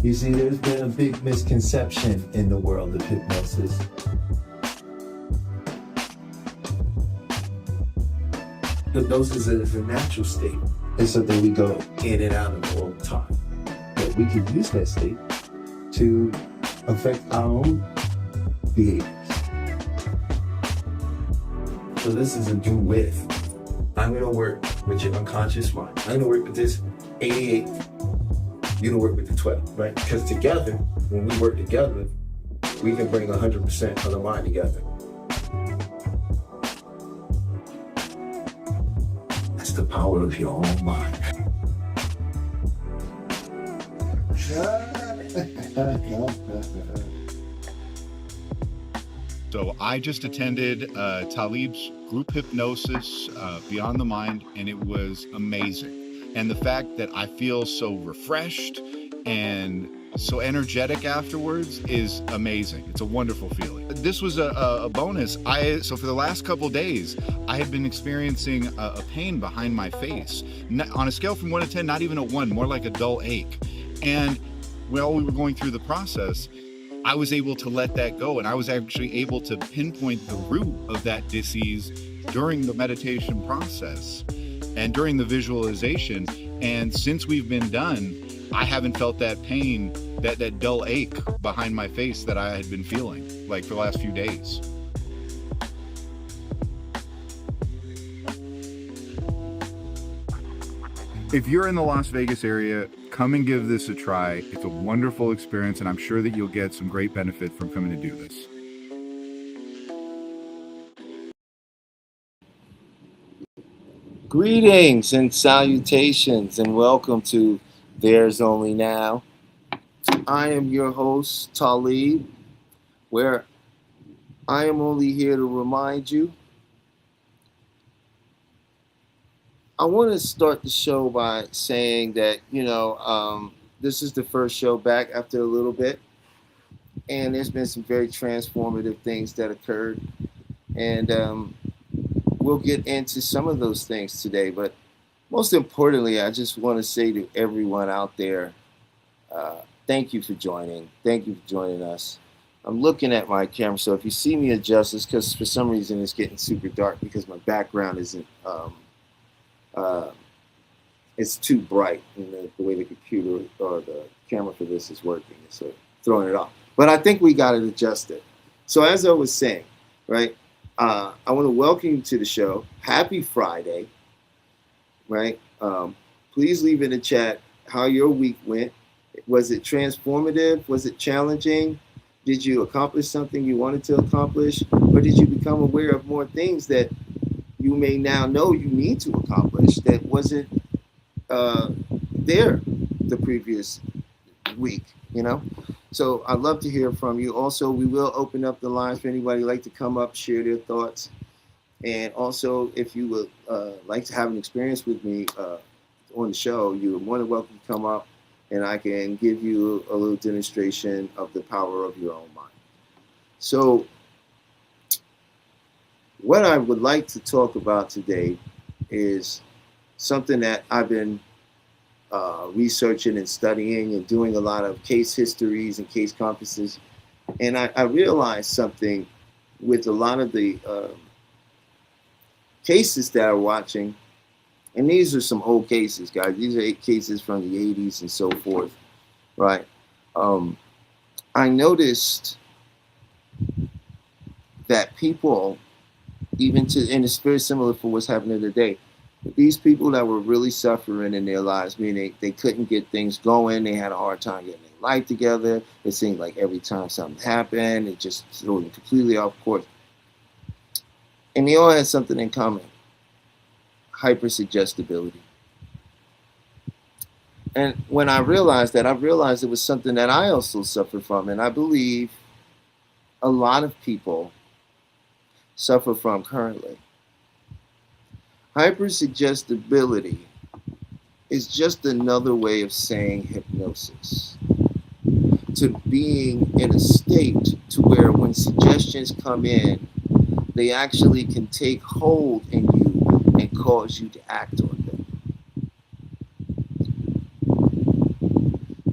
You see, there's been a big misconception in the world of hypnosis. Hypnosis is a natural state. It's something we go in and out of all the time. But we can use that state to affect our own behaviors. So this is a do with. I'm gonna work with your unconscious mind. I'm gonna work with this 88. You're gonna work with the 12, right? Because together, when we work together, we can bring 100% of the mind together. That's the power of your own mind. So I just attended Talib's group hypnosis, Beyond the Mind, and it was amazing. And the fact that I feel so refreshed and so energetic afterwards is amazing. It's a wonderful feeling. This was a bonus. So for the last couple days, I had been experiencing a pain behind my face. On a scale from 1 to 10, not even a 1, more like a dull ache. And while we were going through the process, I was able to let that go, and I was actually able to pinpoint the root of that disease during the meditation process and during the visualization. And since we've been done, I haven't felt that pain, that dull ache behind my face that I had been feeling like for the last few days. If you're in the Las Vegas area, come and give this a try. It's a wonderful experience, and I'm sure that you'll get some great benefit from coming to do this. Greetings and salutations, and welcome to There's Only Now. I am your host, Talib, where I am only here to remind you. I want to start the show by saying that, this is the first show back after a little bit, and there's been some very transformative things that occurred, and we'll get into some of those things today. But most importantly, I just want to say to everyone out there, thank you for joining. Thank you for joining us. I'm looking at my camera, so if you see me adjust, it's because for some reason it's getting super dark because my background isn't, it's too bright in the way the computer or the camera for this is working. So throwing it off. But I think we got it adjusted. So as I was saying, right, I want to welcome you to the show. Happy Friday, right? Please leave in the chat how your week went. Was it transformative? Was it challenging? Did you accomplish something you wanted to accomplish? Or did you become aware of more things that you may now know you need to accomplish that wasn't there the previous week, So I'd love to hear from you. Also, we will open up the lines for anybody who'd like to come up, share their thoughts. And also, if you would like to have an experience with me on the show, you're more than welcome to come up and I can give you a little demonstration of the power of your own mind. So what I would like to talk about today is something that I've been researching and studying and doing a lot of case histories and case conferences. And I realized something with a lot of the cases that I'm watching. And these are some old cases, guys. These are cases from the 80s and so forth, right? I noticed that people, and it's very similar for what's happening today, these people that were really suffering in their lives, meaning they couldn't get things going, they had a hard time getting their life together, it seemed like every time something happened, it just threw them completely off course. And they all had something in common: hypersuggestibility. And when I realized that, it was something that I also suffer from, and I believe a lot of people suffer from currently. Hypersuggestibility is just another way of saying hypnosis, to being in a state to where when suggestions come in, they actually can take hold in you and cause you to act on them.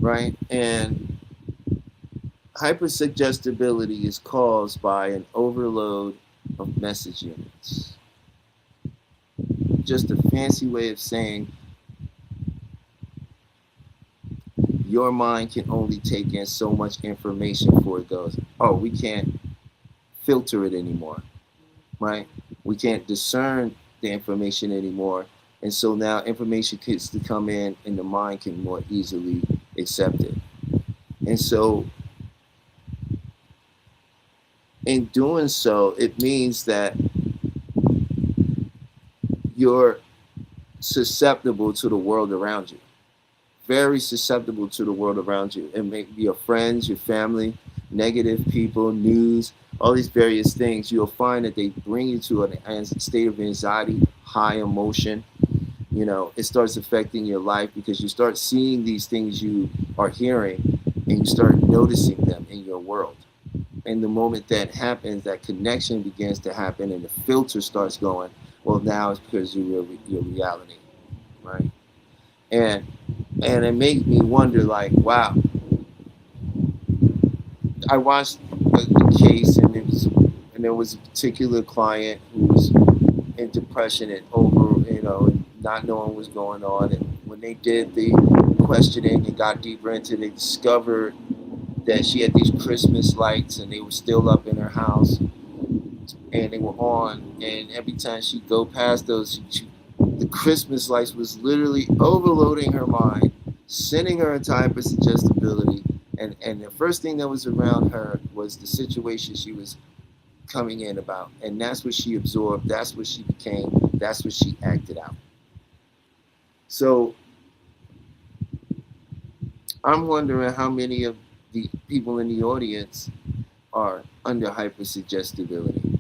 right? And hypersuggestibility is caused by an overload of message units. Just a fancy way of saying your mind can only take in so much information before it goes, oh, we can't filter it anymore, right? We can't discern the information anymore. And so now information gets to come in and the mind can more easily accept it. And so in doing so, it means that you're susceptible to the world around you, very susceptible to the world around you. It may be your friends, your family, negative people, news, all these various things. You'll find that they bring you to a state of anxiety, high emotion. You know, it starts affecting your life because you start seeing these things you are hearing and you start noticing them in your world. And the moment that happens, that connection begins to happen and the filter starts going, well, now it's because you're your reality, right? And it made me wonder, like, wow. I watched the case, and there was a particular client who was in depression and not knowing what was going on. And when they did the questioning and got deeper into it, they discovered that she had these Christmas lights, and they were still up in her house, and they were on. And every time she'd go past those, the Christmas lights was literally overloading her mind, sending her into hypersuggestibility. And the first thing that was around her was the situation she was coming in about. And that's what she absorbed. That's what she became. That's what she acted out. So I'm wondering how many of the people in the audience are under hypersuggestibility.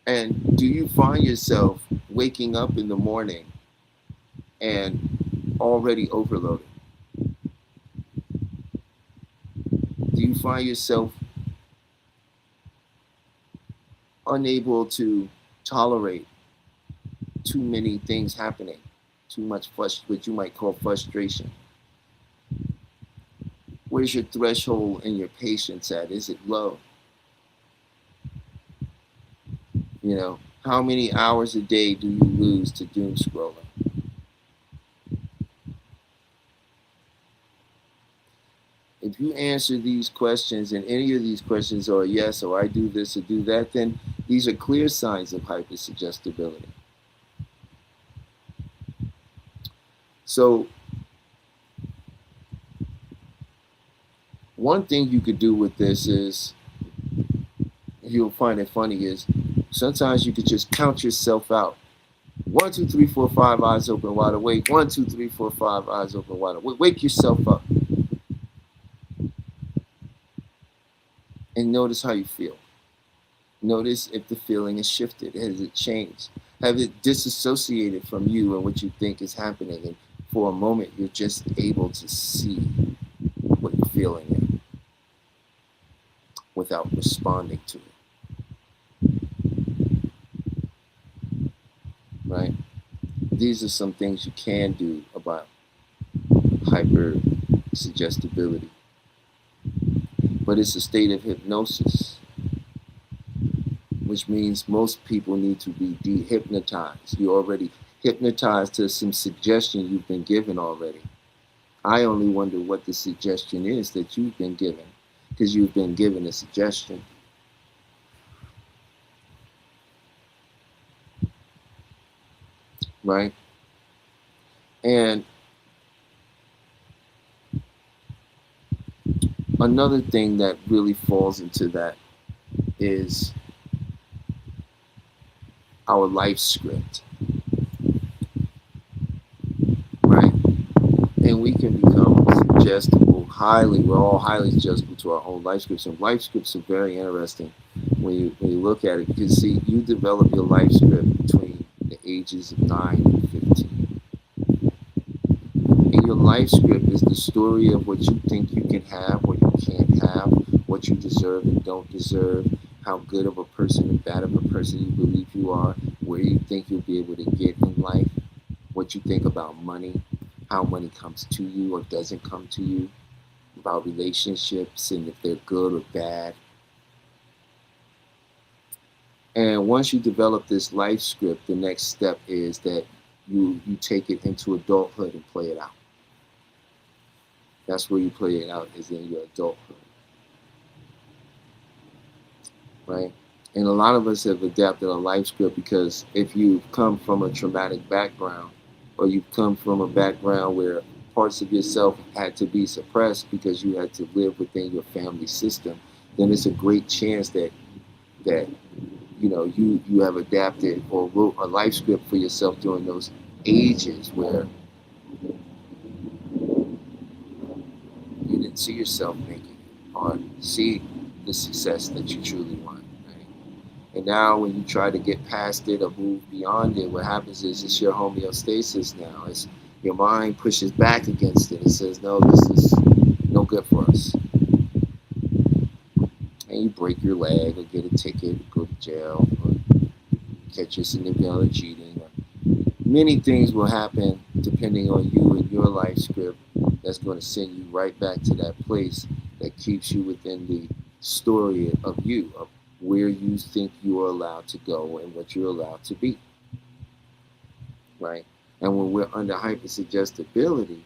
And do you find yourself waking up in the morning and already overloaded? Do you find yourself unable to tolerate too many things happening, too much what you might call frustration? Where's your threshold and your patience at? Is it low? You know, how many hours a day do you lose to doom scrolling? If you answer these questions and any of these questions are yes, or I do this or do that, then these are clear signs of hypersuggestibility. So one thing you could do with this is, you'll find it funny, is sometimes you could just count yourself out. 1, 2, 3, 4, 5, eyes open, wide awake. 1, 2, 3, 4, 5, eyes open, wide awake. Wake yourself up. And notice how you feel. Notice if the feeling has shifted. Has it changed? Have it disassociated from you and what you think is happening? And for a moment, you're just able to see what you're feeling without responding to it. Right? These are some things you can do about hypersuggestibility. But it's a state of hypnosis, which means most people need to be dehypnotized. You're already hypnotized to some suggestion you've been given already. I only wonder what the suggestion is that you've been given, because you've been given a suggestion. Right? And another thing that really falls into that is our life script, right? And we can become suggestible, we're all highly suggestible to our own life scripts. And life scripts are very interesting when you look at it, because see, you develop your life script between the ages of 9 and 15. And your life script is the story of what you think you can have, what you can't have, what you deserve and don't deserve, how good of a person and bad of a person you believe you are, where you think you'll be able to get in life, what you think about money, how money comes to you or doesn't come to you, about relationships and if they're good or bad. And once you develop this life script, the next step is that you take it into adulthood and play it out. That's where you play it out, is in your adulthood, right? And a lot of us have adapted a life script because if you've come from a traumatic background, or you've come from a background where parts of yourself had to be suppressed because you had to live within your family system, then it's a great chance that you have adapted or wrote a life script for yourself during those ages where you didn't see yourself making it or see the success that you truly want. Right? And now when you try to get past it or move beyond it, what happens is it's your homeostasis now. It's your mind pushes back against it. It says, no, this is no good for us. And you break your leg or get a ticket, or go to jail, or catch your significant other cheating. Many things will happen depending on you and your life script that's going to send you right back to that place that keeps you within the story of you, of where you think you are allowed to go and what you're allowed to be. Right? And when we're under hypersuggestibility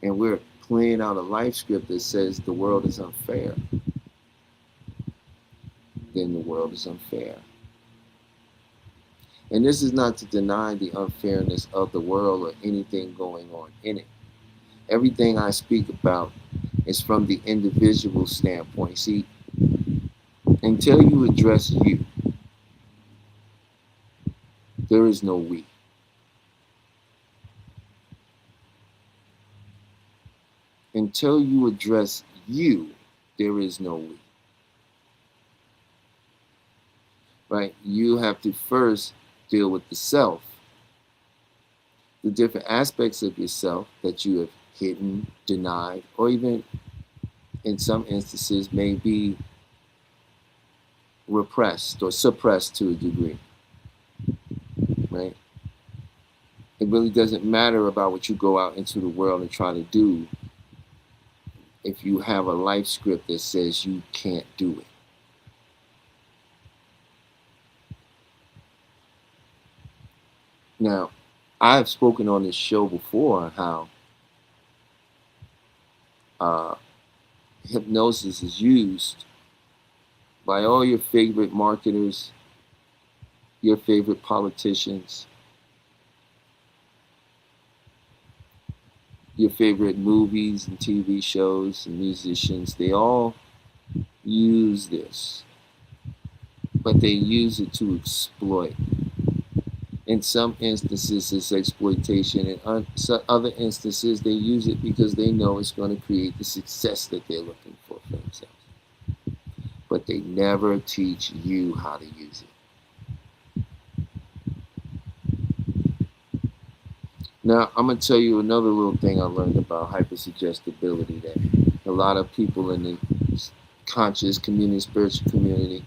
and we're playing out a life script that says the world is unfair, then the world is unfair. And this is not to deny the unfairness of the world or anything going on in it. Everything I speak about is from the individual standpoint. See, until you address you, there is no we. Until you address you, there is no we. Right? You have to first deal with the self, the different aspects of yourself that you have hidden, denied, or even in some instances may be repressed or suppressed to a degree. Right? It really doesn't matter about what you go out into the world and try to do if you have a life script that says you can't do it. Now, I've spoken on this show before how hypnosis is used by all your favorite marketers, your favorite politicians, your favorite movies and TV shows and musicians. They all use this, but they use it to exploit. In some instances, it's exploitation. In other instances, they use it because they know it's going to create the success that they're looking for themselves. But they never teach you how to use it. Now, I'm going to tell you another little thing I learned about hypersuggestibility that a lot of people in the conscious community, spiritual community,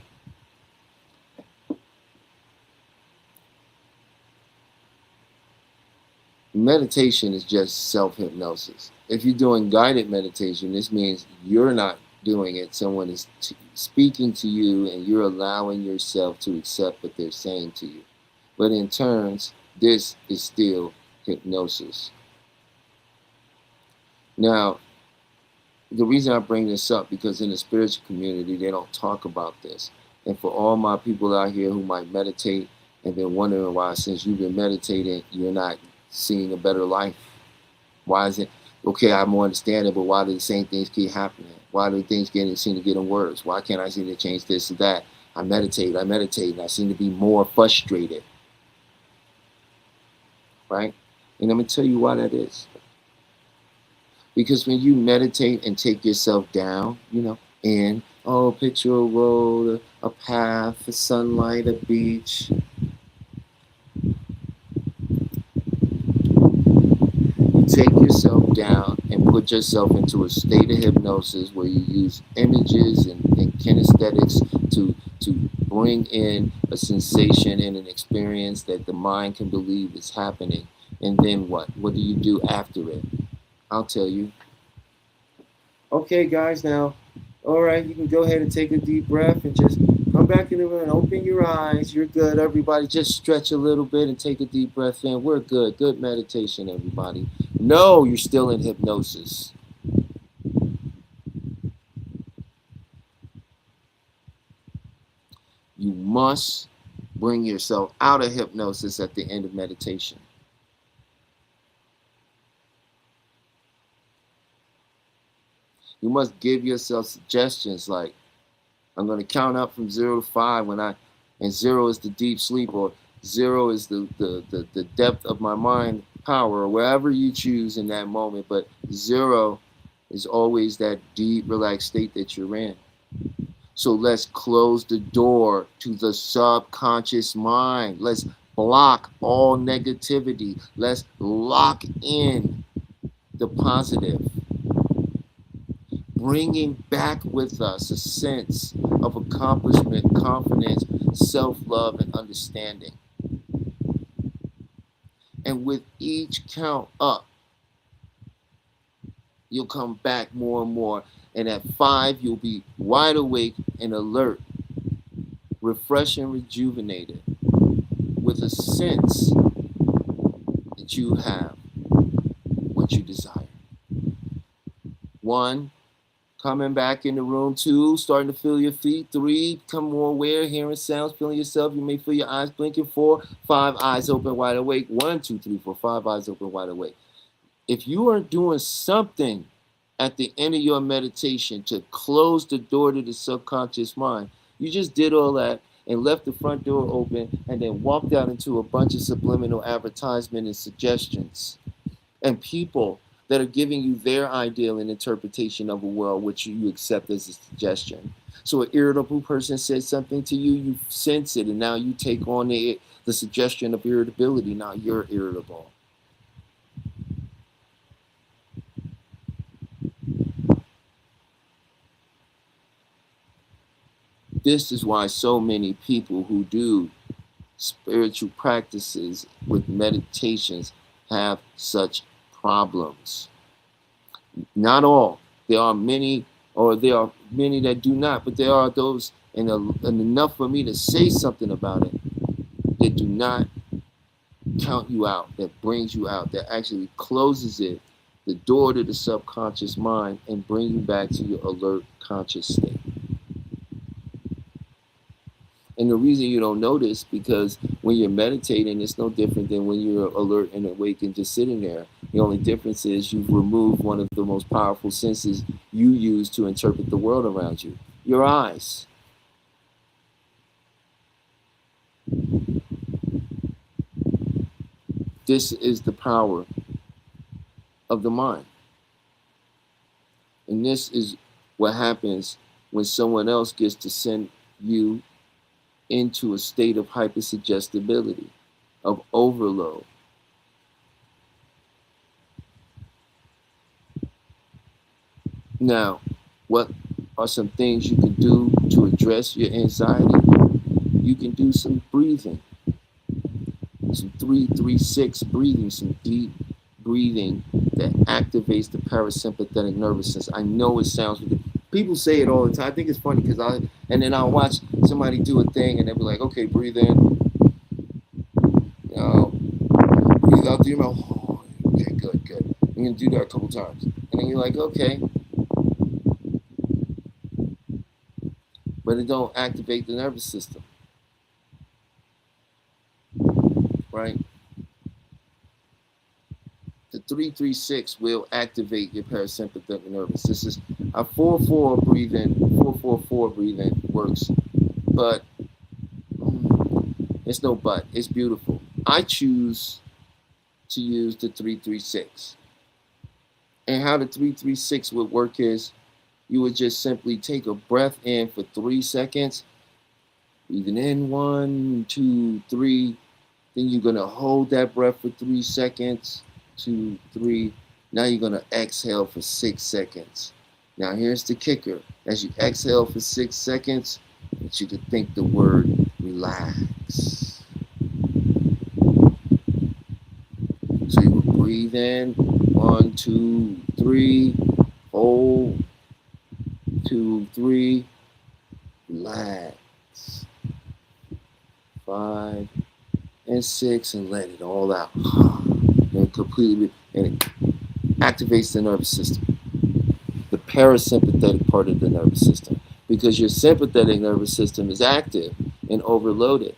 meditation is just self-hypnosis. If you're doing guided meditation, this means you're not doing it. Someone is speaking to you and you're allowing yourself to accept what they're saying to you. But in turns, this is still hypnosis. Now, the reason I bring this up, because in the spiritual community, they don't talk about this. And for all my people out here who might meditate and been wondering why, since you've been meditating, you're not seeing a better life. Why is it? Okay, I more understand it, but why do the same things keep happening? Why do things seem to get worse? Why can't I seem to change this or that? I meditate, and I seem to be more frustrated. Right? And I'm going to tell you why that is. Because when you meditate and take yourself down, picture a road, a path, a sunlight, a beach. Take yourself down and put yourself into a state of hypnosis where you use images and kinesthetics to bring in a sensation and an experience that the mind can believe is happening. And then what? What do you do after it? I'll tell you. Okay, guys, now, all right, you can go ahead and take a deep breath and just come back in the room and open your eyes. You're good, everybody. Just stretch a little bit and take a deep breath in. We're good. Good meditation, everybody. No, you're still in hypnosis. You must bring yourself out of hypnosis at the end of meditation. You must give yourself suggestions like, I'm going to count up from 0 to 5 and 0 is the deep sleep, or 0 is the depth of my mind power, or wherever you choose in that moment. But 0 is always that deep, relaxed state that you're in. So let's close the door to the subconscious mind. Let's block all negativity. Let's lock in the positive. Bringing back with us a sense of accomplishment, confidence, self-love, and understanding. And with each count up, you'll come back more and more. And at 5, you'll be wide awake and alert, refreshed and rejuvenated, with a sense that you have what you desire. 1, coming back in the room. 2, starting to feel your feet. 3, become more aware, hearing sounds, feeling yourself. You may feel your eyes blinking. 4, 5, eyes open, wide awake. 1, 2, 3, 4, 5, eyes open, wide awake. If you are doing something at the end of your meditation to close the door to the subconscious mind, you just did all that and left the front door open and then walked out into a bunch of subliminal advertisement and suggestions and people that are giving you their ideal and interpretation of a world which you accept as a suggestion. So an irritable person says something to you, you sense it, and now you take on the suggestion of irritability. Now you're irritable. This is why so many people who do spiritual practices with meditations have such problems. Not all. There are many that do not, but there are those, and enough for me to say something about it, that do not count you out, that brings you out, that actually closes it, the door to the subconscious mind, and bring you back to your alert, conscious state. And the reason you don't notice, because when you're meditating, it's no different than when you're alert and awake and just sitting there. The only difference is you've removed one of the most powerful senses you use to interpret the world around you, your eyes. This is the power of the mind. And this is what happens when someone else gets to send you into a state of hypersuggestibility, of overload. Now, what are some things you can do to address your anxiety? You can do some breathing, some 3-3-6 breathing, some deep breathing that activates the parasympathetic nervous system. I know it sounds ridiculous. People say it all the time. I think it's funny because I'll watch somebody do a thing and they'll be like, okay, breathe in, breathe out through your mouth. Oh, okay, good. You're gonna do that a couple times, and then you're like, okay, but it don't activate the nervous system, right? The 3-3-6 will activate your parasympathetic nervous. This is a 4-4 breathing. 4-4-4 breathing works, but it's no but. It's beautiful. I choose to use the 3-3-6. And how the 3-3-6 would work is you would just simply take a breath in for 3 seconds, breathing in 1, 2, 3. Then you're gonna hold that breath for 3 seconds. 2, 3. Now you're going to exhale for 6 seconds. Now here's the kicker. As you exhale for 6 seconds, I want you to think the word relax. breathe in. 1, 2, 3. Hold. 2, 3. Relax. 5 and 6, and let it all out. And completely, and it activates the nervous system, the parasympathetic part of the nervous system, because your sympathetic nervous system is active and overloaded.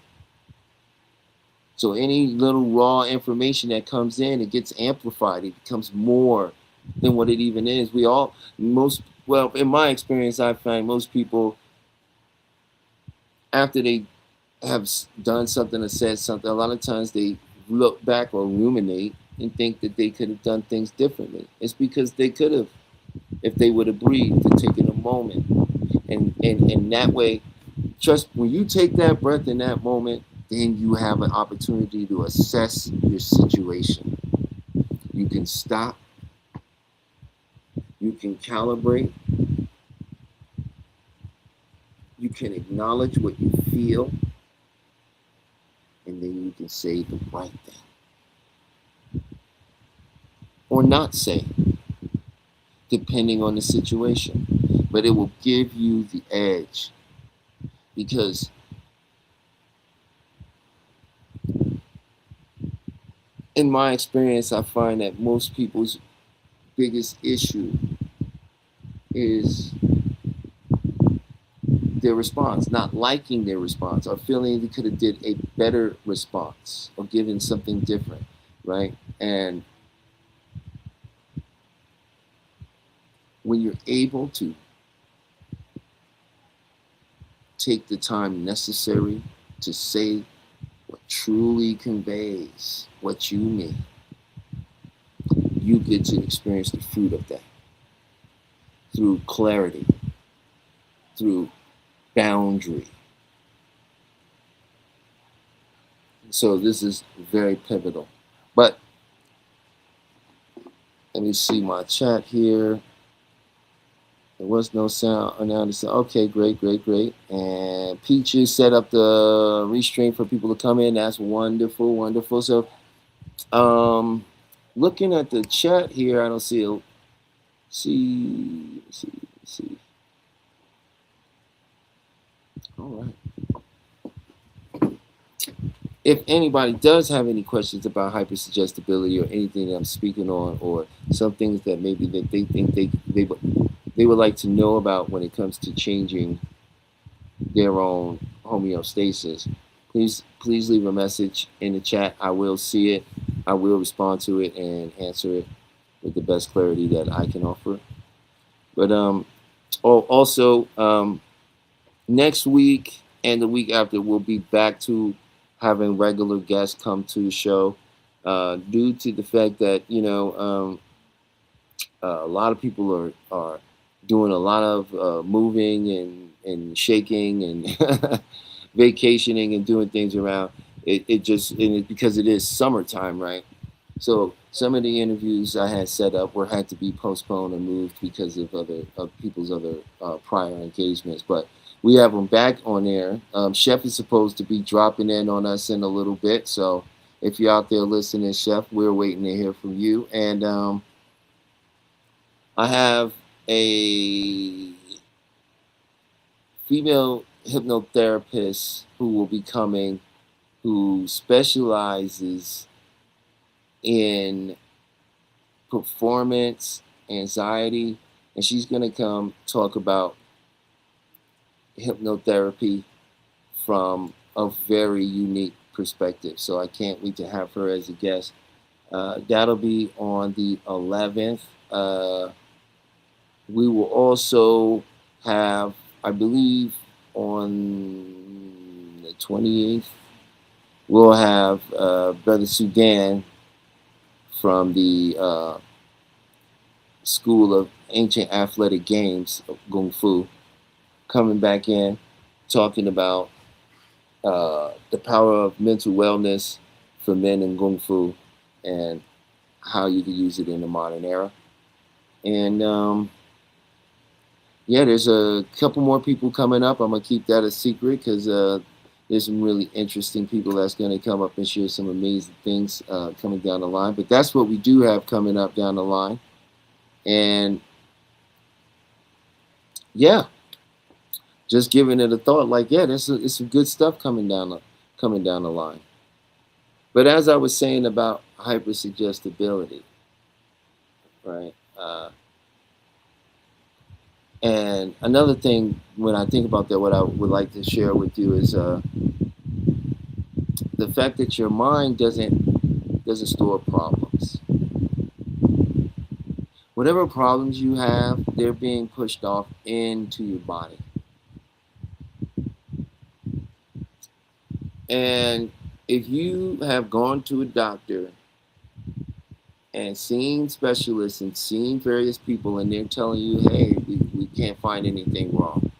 So any little raw information that comes in, it gets amplified. It becomes more than what it even is. Well, in my experience, I find most people, after they have done something or said something, a lot of times they look back or ruminate and think that they could have done things differently. It's because they could have, if they would have breathed and taken a moment. And that way, just when you take that breath in that moment, then you have an opportunity to assess your situation. You can stop. You can calibrate. You can acknowledge what you feel. And then you can say the right thing. Or not say, depending on the situation. But it will give you the edge. Because in my experience, I find that most people's biggest issue is their response, not liking their response, or feeling they could have did a better response or given something different, right? And when you're able to take the time necessary to say what truly conveys what you mean, you get to experience the fruit of that through clarity, through boundary. So this is very pivotal. But let me see my chat here. There was no sound. Okay, great. And Peaches set up the restream for people to come in. That's wonderful. So, looking at the chat here, I don't see a. See. All right. If anybody does have any questions about hypersuggestibility or anything that I'm speaking on, or some things that maybe that they think they would like to know about when it comes to changing their own homeostasis, please leave a message in the chat. I will see it. I will respond to it and answer it with the best clarity that I can offer. But also next week and the week after, we'll be back to having regular guests come to the show, due to the fact that a lot of people are doing a lot of moving and shaking and vacationing and doing things around. Because it is summertime, right? So some of the interviews I had set up had to be postponed and moved because of people's other prior engagements. But we have them back on air. Chef is supposed to be dropping in on us in a little bit. So if you're out there listening, Chef, we're waiting to hear from you. And I have a female hypnotherapist who will be coming, who specializes in performance anxiety, and she's going to come talk about hypnotherapy from a very unique perspective. So I can't wait to have her as a guest. That'll be on the 11th. We will also have, I believe, on the 28th, we'll have Brother Sudan from the School of Ancient Athletic Games of Kung Fu coming back in, talking about the power of mental wellness for men in Kung Fu and how you can use it in the modern era. And there's a couple more people coming up. I'm going to keep that a secret because There's some really interesting people that's going to come up and share some amazing things coming down the line. But that's what we do have coming up down the line. And yeah, just giving it a thought, like, yeah, there's some good stuff coming down the line. But as I was saying about hypersuggestibility, right? And another thing, when I think about that, what I would like to share with you is the fact that your mind doesn't store problems. Whatever problems you have, they're being pushed off into your body. And if you have gone to a doctor and seen specialists and seen various people and they're telling you, hey, we can't find anything wrong,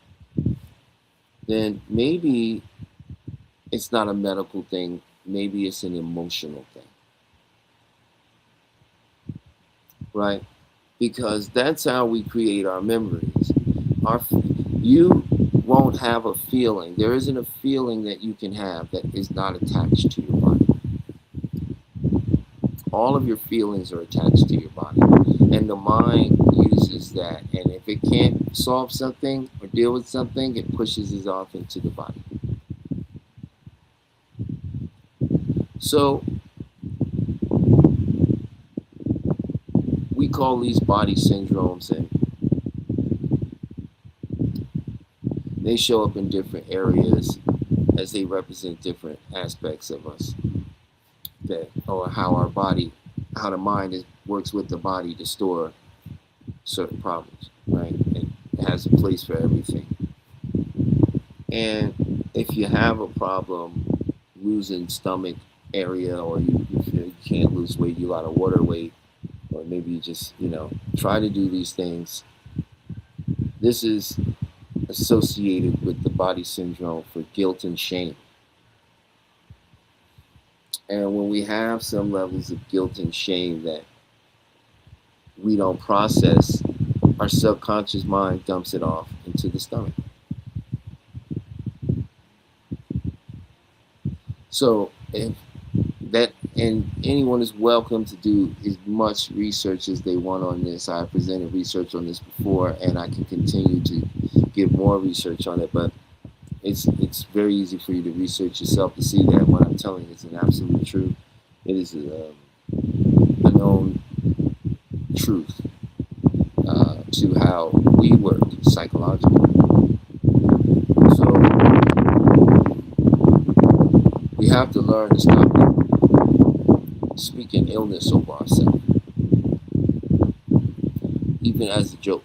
then maybe it's not a medical thing. Maybe it's an emotional thing, right? Because that's how we create our memories. You won't have a feeling. There isn't a feeling that you can have that is not attached to your body. All of your feelings are attached to your body. And the mind uses that. And if it can't solve something or deal with something, it pushes it off into the body. So we call these body syndromes, and they show up in different areas as they represent different aspects of us, or how the mind works with the body to store certain problems, right? It has a place for everything. And if you have a problem losing stomach area, or you can't lose weight, you got a water weight, or maybe you just, try to do these things, this is associated with the body syndrome for guilt and shame. And when we have some levels of guilt and shame that we don't process, our subconscious mind dumps it off into the stomach. So and anyone is welcome to do as much research as they want on this. I presented research on this before, and I can continue to give more research on it, but it's very easy for you to research yourself to see that what I'm telling you is an absolute truth. It is a known truth to how we work psychologically. So we have to learn to stop speaking illness over ourselves, even as a joke.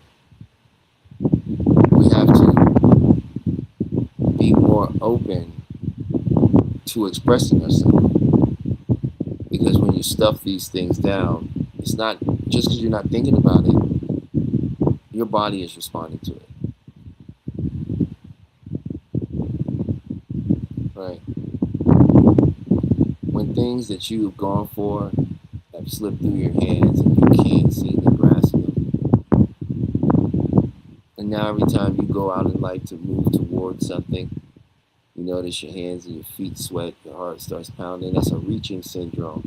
We have to be more open to expressing ourselves, because when you stuff these things down, it's not just because you're not thinking about it, your body is responding to it, right? When things that you have gone for have slipped through your hands and you can't seem to grasp them, and now every time you go out in life to move towards something, you notice your hands and your feet sweat, your heart starts pounding. That's a reaching syndrome.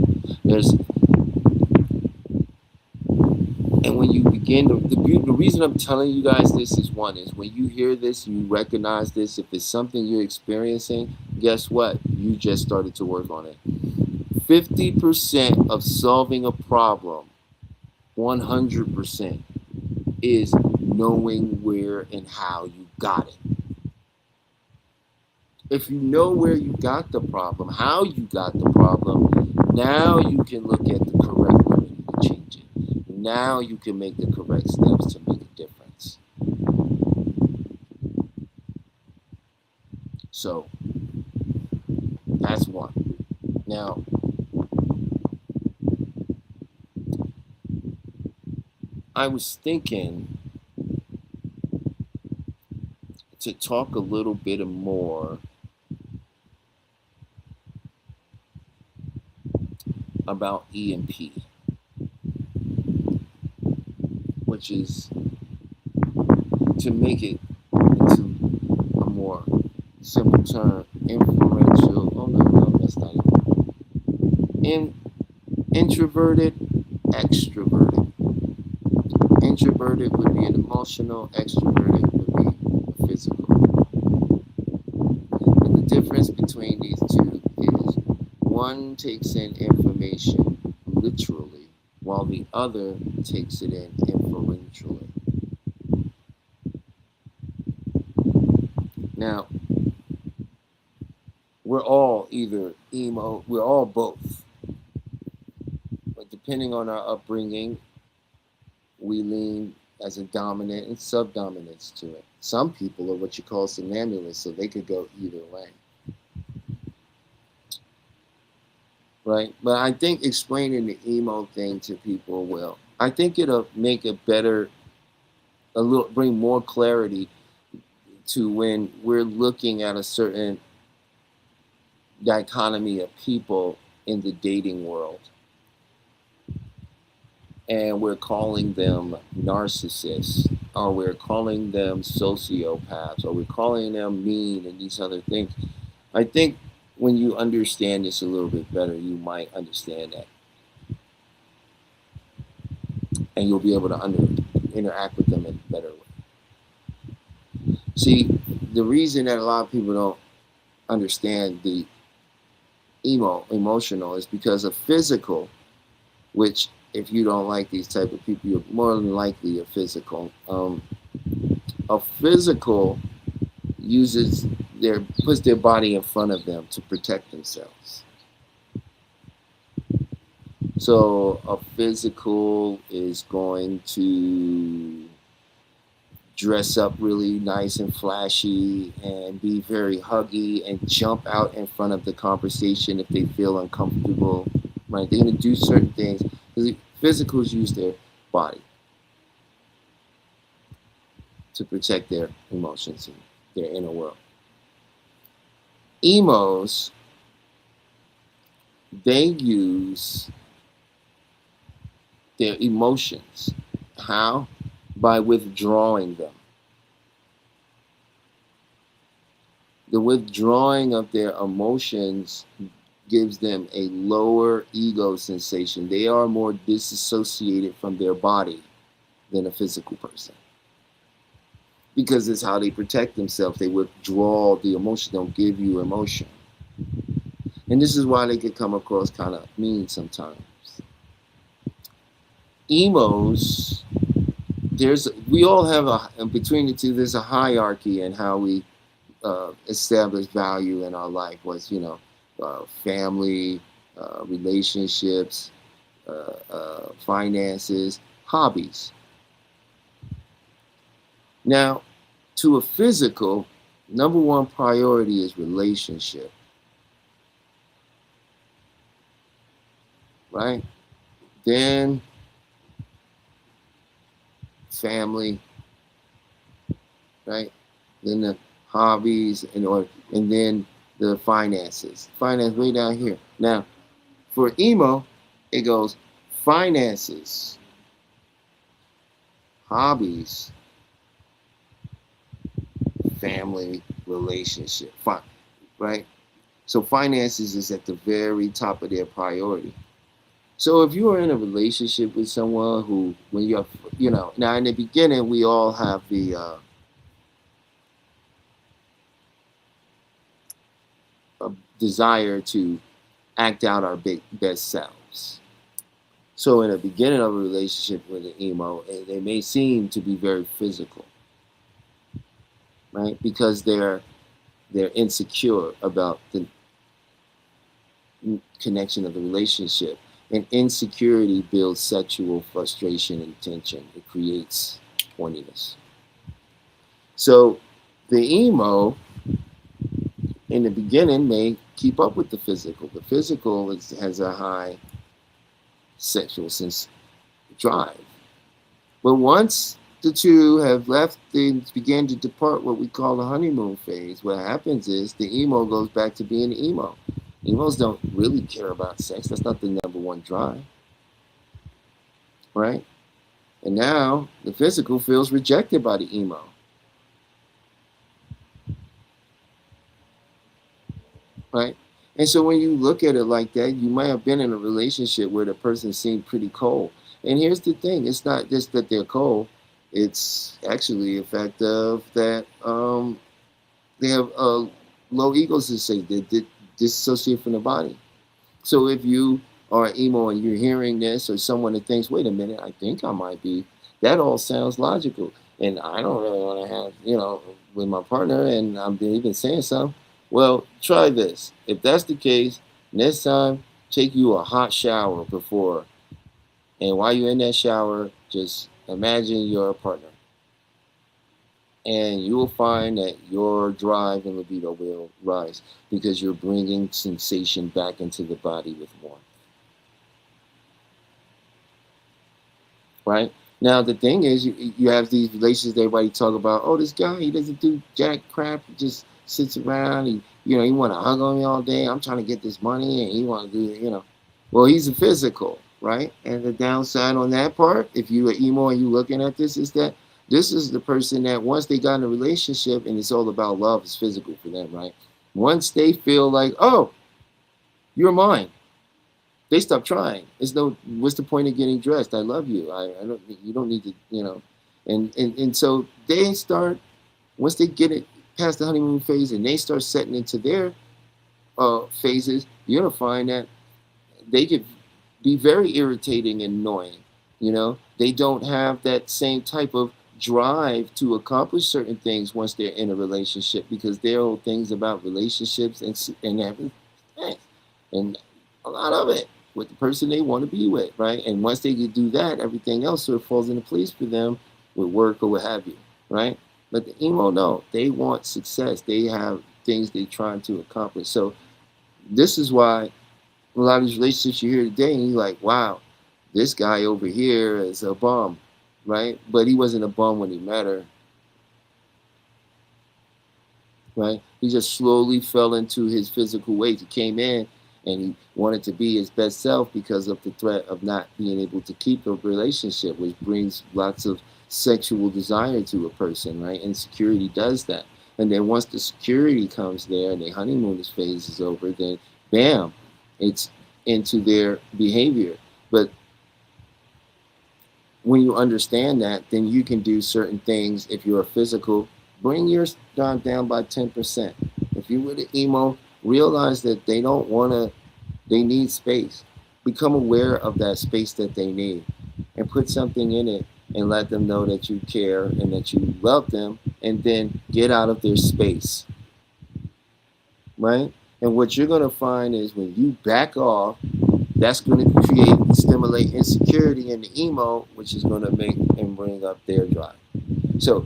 And when you begin the reason I'm telling you guys this is when you hear this, you recognize this, if it's something you're experiencing, guess what? You just started to work on it. 50% of solving a problem, 100%, is knowing where and how you got it. If you know where you got the problem, how you got the problem, now you can look at the correct remedy to change it. Now you can make the correct steps to make a difference. So that's one. Now, I was thinking to talk a little bit more about EMP, which is to make it into a more simple term, inferential. Oh no, that's not it. Introverted, extroverted. Introverted would be an emotional, extroverted would be a physical. And the difference between these two is one takes in information literally, while the other takes it in inferentially. Now, we're all either emo, we're all both. But depending on our upbringing, we lean as a dominant and subdominance to it. Some people are what you call somnambulists, so they could go either way. Right? But I think explaining the emo thing to people will, I think it'll make it better, bring more clarity to when we're looking at a certain dichotomy of people in the dating world. And we're calling them narcissists, or we're calling them sociopaths, or we're calling them mean and these other things. I think when you understand this a little bit better, you might understand that. And you'll be able to interact with them in a better way. See, the reason that a lot of people don't understand the emotional is because of physical, which if you don't like these type of people, you're more than likely a physical. A physical puts their body in front of them to protect themselves. So a physical is going to dress up really nice and flashy and be very huggy and jump out in front of the conversation if they feel uncomfortable. Right? They're going to do certain things. Physicals use their body to protect their emotions and their inner world. Emos, they use their emotions. How? By withdrawing them. The withdrawing of their emotions gives them a lower ego sensation. They are more disassociated from their body than a physical person. Because it's how they protect themselves. They withdraw the emotion, don't give you emotion. And this is why they could come across kind of mean sometimes. Emos, we all have between the two, there's a hierarchy in how we establish value in our life. Was, family, relationships, finances, hobbies. Now, to a physical, number one priority is relationship. Right? Then family, right? Then the hobbies, and then the finances. Finance way down here. Now, for emo, it goes finances, hobbies, family, relationship. Fine, right? So finances is at the very top of their priority. So if you are in a relationship with someone who, when you're, now in the beginning, we all have the a desire to act out our best selves. So in the beginning of a relationship with an emo, they may seem to be very physical, right? Because they're insecure about the connection of the relationship. And insecurity builds sexual frustration and tension. It creates horniness. So the emo, in the beginning, may keep up with the physical. The physical has a high sexual sense drive. But once the two have left and begin to depart what we call the honeymoon phase, what happens is the emo goes back to being emo. Emos don't really care about sex. That's not the number one drive. Right? And now the physical feels rejected by the emo. right? And so when you look at it like that, you might have been in a relationship where the person seemed pretty cold. And here's the thing: it's not just that they're cold; it's actually a fact of that they have low egos to say they disassociate from the body. So if you are emo and you're hearing this, or someone that thinks, "Wait a minute, I think I might be," that all sounds logical. And I don't really want to have, with my partner, and I'm even saying something. Well, try this. If that's the case, next time take you a hot shower before, and while you're in that shower, just imagine you're a partner, and you will find that your drive and libido will rise because you're bringing sensation back into the body with warmth. Right? Now the thing is, you have these relationships. Everybody talk about, oh, this guy, he doesn't do jack crap. He just sits around. He want to hug on me all day. I'm trying to get this money, and he want to do. Well, he's a physical, right? And the downside on that part, if you are emo and you looking at this, is that this is the person that once they got in a relationship, and it's all about love, it's physical for them, right? Once they feel like, oh, you're mine, they stop trying. What's the point of getting dressed? I love you. I don't. You don't need to. And so they start, once they get it past the honeymoon phase and they start setting into their phases. You're gonna find that they could be very irritating and annoying. They don't have that same type of drive to accomplish certain things once they're in a relationship because there are things about relationships and everything, and a lot of it with the person they want to be with, right? And once they can do that, everything else sort of falls into place for them with work or what have you, right? But the emo, no, they want success. They have things they're trying to accomplish. So this is why a lot of these relationships you hear today, and you're like, wow, this guy over here is a bum, right? But he wasn't a bum when he met her, right? He just slowly fell into his physical ways. He came in and he wanted to be his best self because of the threat of not being able to keep a relationship, which brings lots of sexual desire to a person, right? And security does that. And then once the security comes there and the honeymoon phase is over, then bam, it's into their behavior. But when you understand that, then you can do certain things. If you're a physical, bring your down by 10%. If you were the emo, realize that they need space. Become aware of that space that they need and put something in it and let them know that you care and that you love them, and then get out of their space, right? And what you're going to find is when you back off, that's going to stimulate insecurity in the emo, which is going to make and bring up their drive. So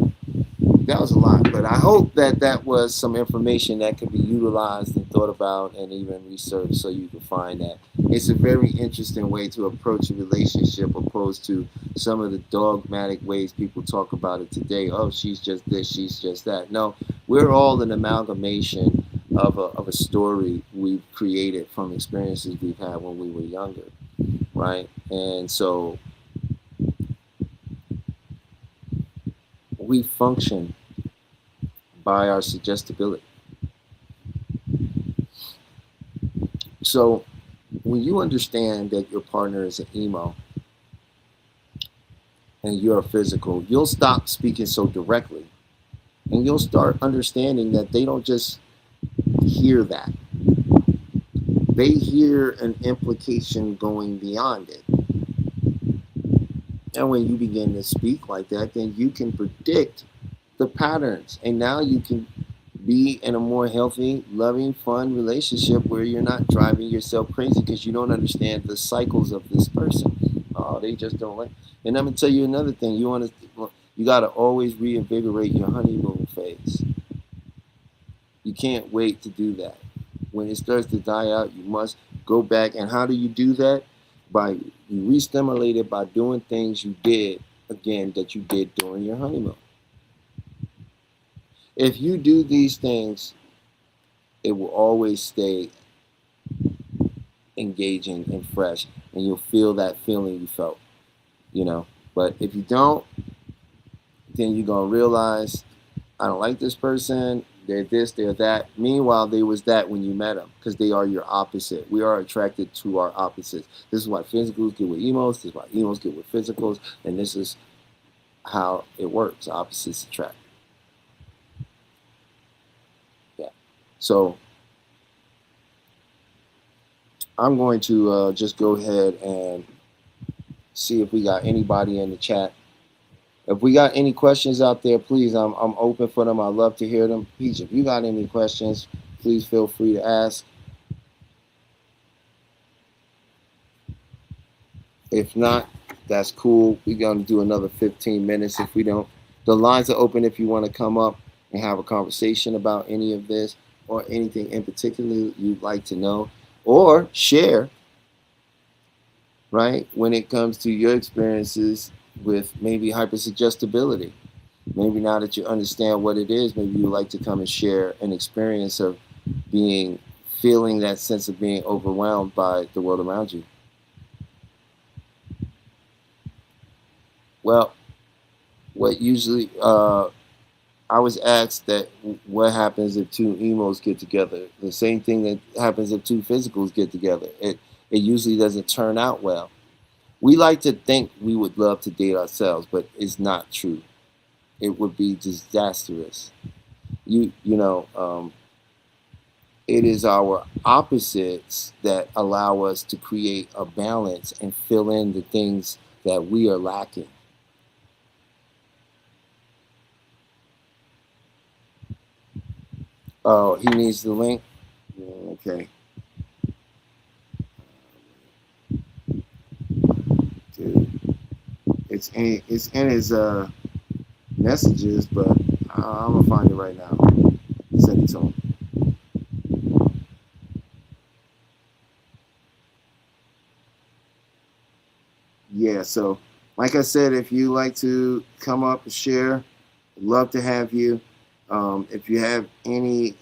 that was a lot, but I hope that was some information that could be utilized and thought about and even researched, so you can find that it's a very interesting way to approach a relationship, opposed to some of the dogmatic ways people talk about it today. Oh, she's just this, she's just that. No, we're all an amalgamation of a story we've created from experiences we've had when we were younger, right? And so we function by our suggestibility. So when you understand that your partner is an emo and you're a physical, you'll stop speaking so directly, and you'll start understanding that they don't just hear that. They hear an implication going beyond it. And when you begin to speak like that, then you can predict the patterns. And now you can be in a more healthy, loving, fun relationship where you're not driving yourself crazy because you don't understand the cycles of this person. Oh, they just don't like. And I'm gonna tell you another thing. You got to always reinvigorate your honeymoon phase. You can't wait to do that. When it starts to die out, you must go back. And how do you do that? By you re-stimulate it by doing things you did again that you did during your honeymoon. If you do these things, it will always stay engaging and fresh, and you'll feel that feeling you felt, But if you don't, then you're going to realize, I don't like this person. they're this, they're that. Meanwhile, they was that when you met them because they are your opposite. We are attracted to our opposites. This is why physicals get with emos. This is why emos get with physicals, and this is how it works. Opposites attract. Yeah. So I'm going to just go ahead and see if we got anybody in the chat. If we got any questions out there, please, I'm open for them. I love to hear them. Peach, if you got any questions, please feel free to ask. If not, that's cool. We're going to do another 15 minutes. If we don't, the lines are open if you want to come up and have a conversation about any of this or anything in particular you'd like to know or share, right, when it comes to your experiences with maybe hypersuggestibility. Maybe now that you understand what it is, maybe you'd like to come and share an experience of feeling that sense of being overwhelmed by the world around you. Well, what usually, I was asked that what happens if two emos get together? The same thing that happens if two physicals get together. It usually doesn't turn out well. We like to think we would love to date ourselves, but it's not true. It would be disastrous. It is our opposites that allow us to create a balance and fill in the things that we are lacking. Oh, he needs the link? Okay. Dude. It's in his messages, but I'm gonna find it right now. Send it to him. Yeah, so like I said, if you like to come up and share, I'd love to have you. If you have any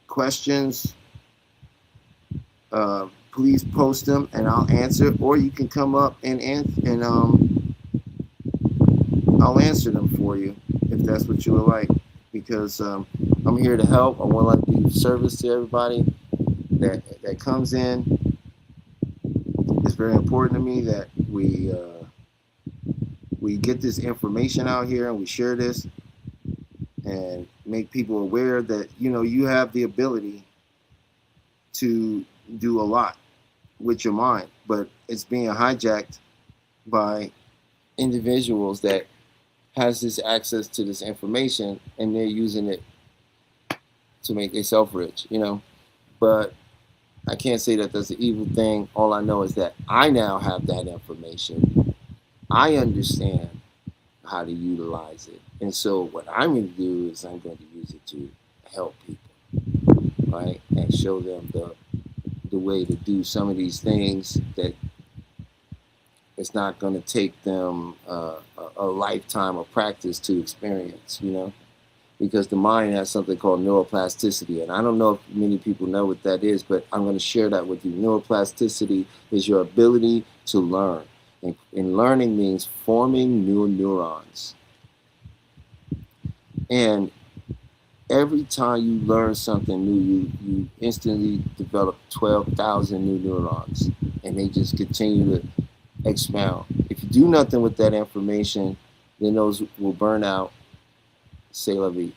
questions, please post them and I'll answer. Or you can come up and I'll answer them for you if that's what you would like. Because I'm here to help. I want to be of service to everybody that comes in. It's very important to me that we get this information out here and we share this and make people aware that you have the ability to do a lot with your mind, but it's being hijacked by individuals that has this access to this information and they're using it to make themselves rich, But I can't say that that's an evil thing. All I know is that I now have that information. I understand how to utilize it. And so what I'm going to do is I'm going to use it to help people, right? And show them the way to do some of these things that it's not going to take them a lifetime of practice to experience, because the mind has something called neuroplasticity. And I don't know if many people know what that is, but I'm going to share that with you. Neuroplasticity is your ability to learn. And learning means forming new neurons. And every time you learn something new, you instantly develop 12,000 new neurons. And they just continue to expound. If you do nothing with that information, then those will burn out. C'est la vie.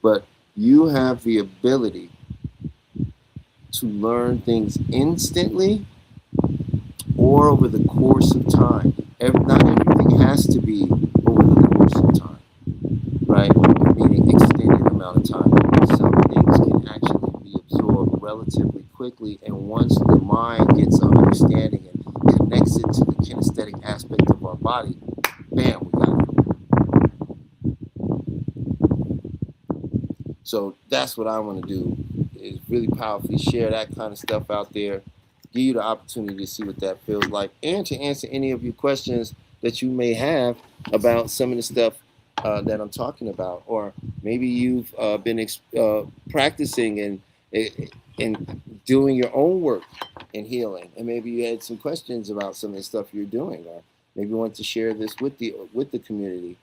But you have the ability to learn things instantly or over the course of time. Not everything has to be over the course of time, right? Meaning extended amount of time. Some things can actually be absorbed relatively quickly, and once the mind gets an understanding and connects it to the kinesthetic aspect of our body, bam, we got it. So that's what I want to do, is really powerfully share that kind of stuff out there, give you the opportunity to see what that feels like, and to answer any of your questions that you may have about some of the stuff that I'm talking about. Or maybe you've been practicing and doing your own work in healing, and maybe you had some questions about some of the stuff you're doing, or maybe you want to share this with the community.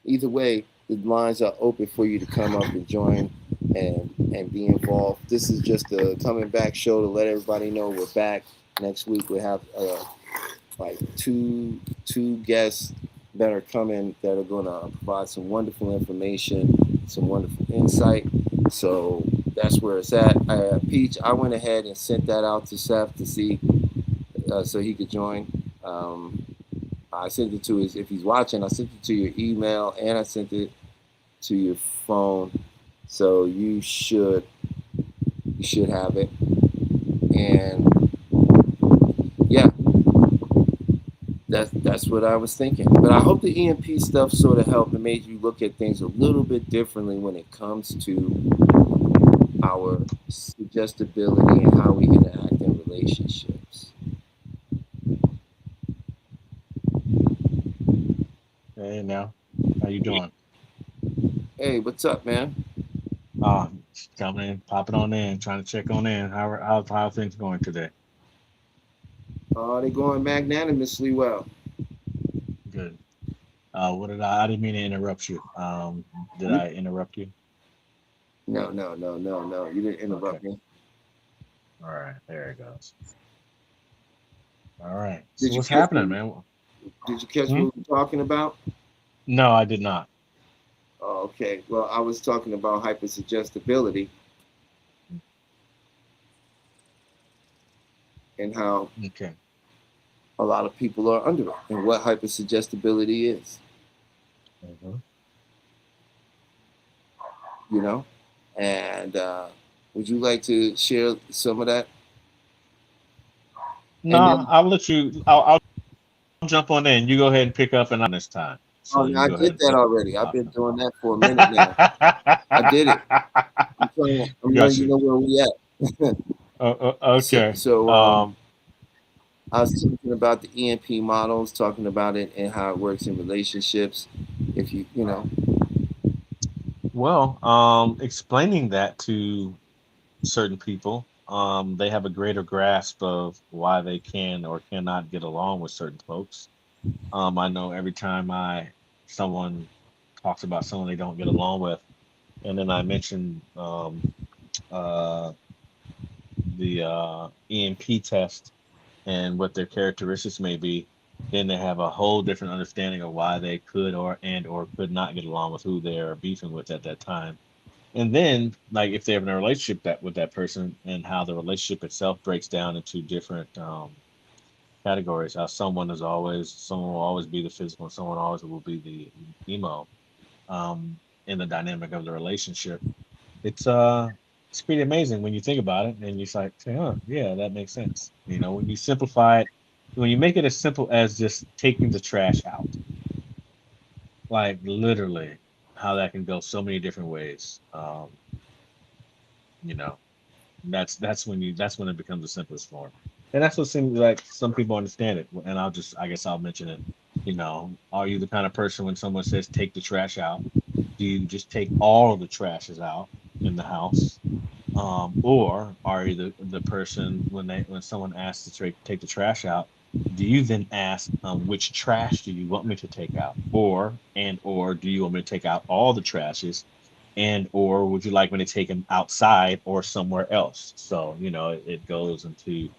Either way, the lines are open for you to come up and join and be involved. This is just a coming back show to let everybody know we're back. Next week we have like two guests that are coming that are going to provide some wonderful information, some wonderful insight. So that's where it's at. Peach, I went ahead and sent that out to Seth to see so he could join. I sent it to his, if he's watching, I sent it to your email and I sent it to your phone. So you should have it. And yeah, that's what I was thinking. But I hope the EMP stuff sort of helped and made you look at things a little bit differently when it comes to our suggestibility and how we interact in relationships. Hey now, how you doing? Hey, what's up, man? Just coming in, popping on in, trying to check on in. How are things going today? They're going magnanimously well. Good. What did I didn't mean to interrupt you. Did I interrupt you? No. You didn't interrupt Okay. me. All right, there it goes. All right. Did So you what's catch happening, what, man? did you catch Hmm? what we were talking about? No, I did not. Oh, okay. Well, I was talking about hypersuggestibility and how Okay. a lot of people are under it and what hypersuggestibility is, Mhm. you know? And would you like to share some of that? No, And then, I'll let you. I'll jump on in. You go ahead and pick up and on this time. oh, So no, you I go ahead did and that pick already. I've up. been doing that for a minute now. I did it. I'm letting Got you you. know where we at. so, Okay. so I was talking about the EMP models, talking about it and how it works in relationships. If you know, Well, explaining that to certain people, they have a greater grasp of why they can or cannot get along with certain folks. I know every time someone talks about someone they don't get along with, and then I mention uh, the EMP test and what their characteristics may be, then they have a whole different understanding of why they could or could not get along with who they're beefing with at that time. And then, like, if they're in a relationship with that person, and how the relationship itself breaks down into different categories. How someone will always be the physical, and someone always will be the emo um, in the dynamic of the relationship. It's uh, it's pretty amazing when you think about it, and you like say, "Huh, yeah, that makes sense." When you simplify it, when you make it as simple as just taking the trash out, like literally, how that can go so many different ways. You know, that's when it becomes the simplest form, and that's what seems like some people understand it. And I guess I'll mention it. Are you the kind of person when someone says take the trash out, do you just take all of the trashes out in the house, or are you the person when someone asks to take the trash out, do you then ask, which trash do you want me to take out, or do you want me to take out all the trashes, and or would you like me to take them outside or somewhere else? So it goes into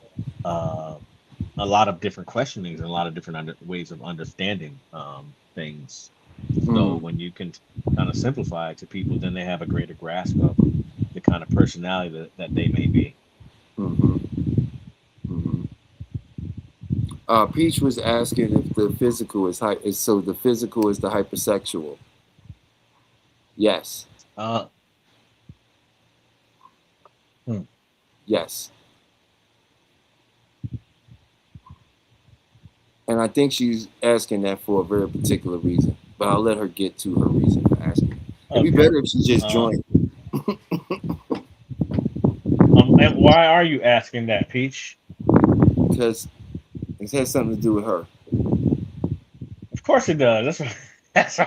uh, a lot of different questionings and a lot of different ways of understanding things. So mm, when you can kind of simplify it to people, then they have a greater grasp of the kind of personality that they may be. hmm hmm Peach was asking if the physical so the physical is the hypersexual. Yes, Uh, hmm. yes, and I think she's asking that for a very particular reason. But I'll let her get to her reason for asking. It'd be Okay. better if she just Uh, joined and why are you asking that, Peach? because it has something to do with her. Of course it does. That's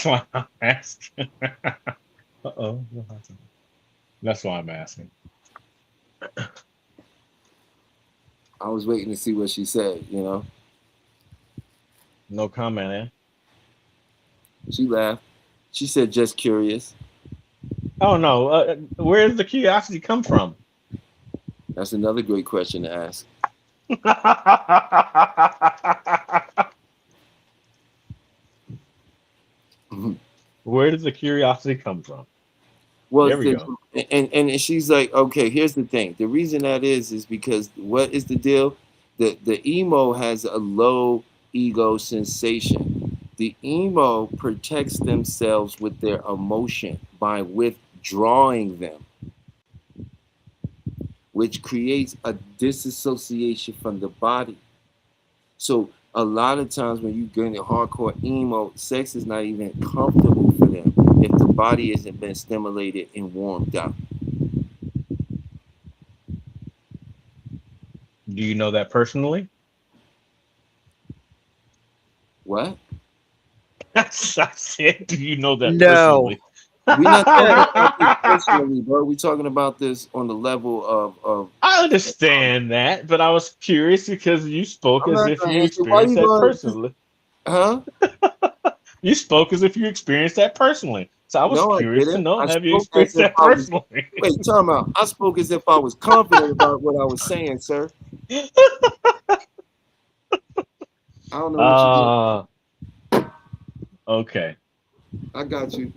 why I'm asking. Uh-oh. That's why I'm asking. I was waiting to see what she said. No comment, eh? She laughed. She said, "Just curious." Oh no, where does the curiosity come from? That's another great question to ask. Mhm. Where does the curiosity come from? Well, There we go. and she's like, okay, here's the thing. The reason that is because what is the deal? The emo has a low ego sensation. The emo protects themselves with their emotion by withdrawing them, which creates a disassociation from the body. So a lot of times when you get into hardcore emo, sex is not even comfortable for them if the body hasn't been stimulated and warmed up. Do you know that personally? What? I said, do you know that No. personally? We're not talking about this personally, bro. We're talking about this on the level of I understand that, but I was curious because you spoke I'm as not if gonna you answer. Why experienced you that going to personally. huh? You spoke as if you experienced that personally. So I was No, I curious to didn't. know, I have you spoke as experienced if that I was personally? wait, time out. I spoke as if I was confident about what I was saying, sir. I don't know what you did. uh okay. I got you.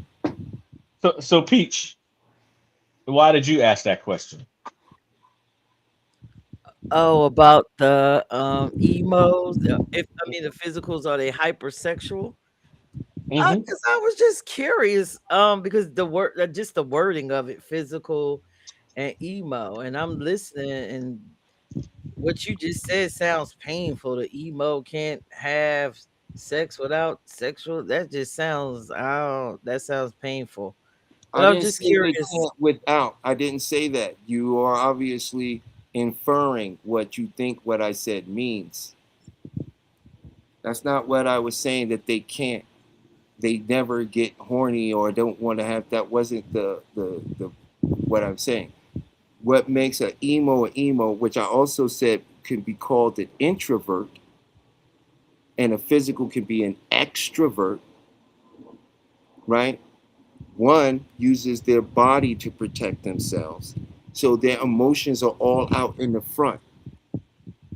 So Peach, why did you ask that question? Oh, about the emos. If I mean the physicals, are they hypersexual? Hmm. Because I was just curious. Because the word, just the wording of it, physical and emo, and I'm listening, and what you just said sounds painful. The emo can't have sex without sexual. That just sounds. Oh, that sounds painful. But I I'm didn't just say they curious. can't without. I didn't say that. You are obviously inferring what you think what I said means. That's not what I was saying that they can't. They never get horny or don't want to have that wasn't the what I'm saying. What makes an emo, which I also said can be called an introvert, and a physical can be an extrovert, right? One uses their body to protect themselves. So their emotions are all out in the front.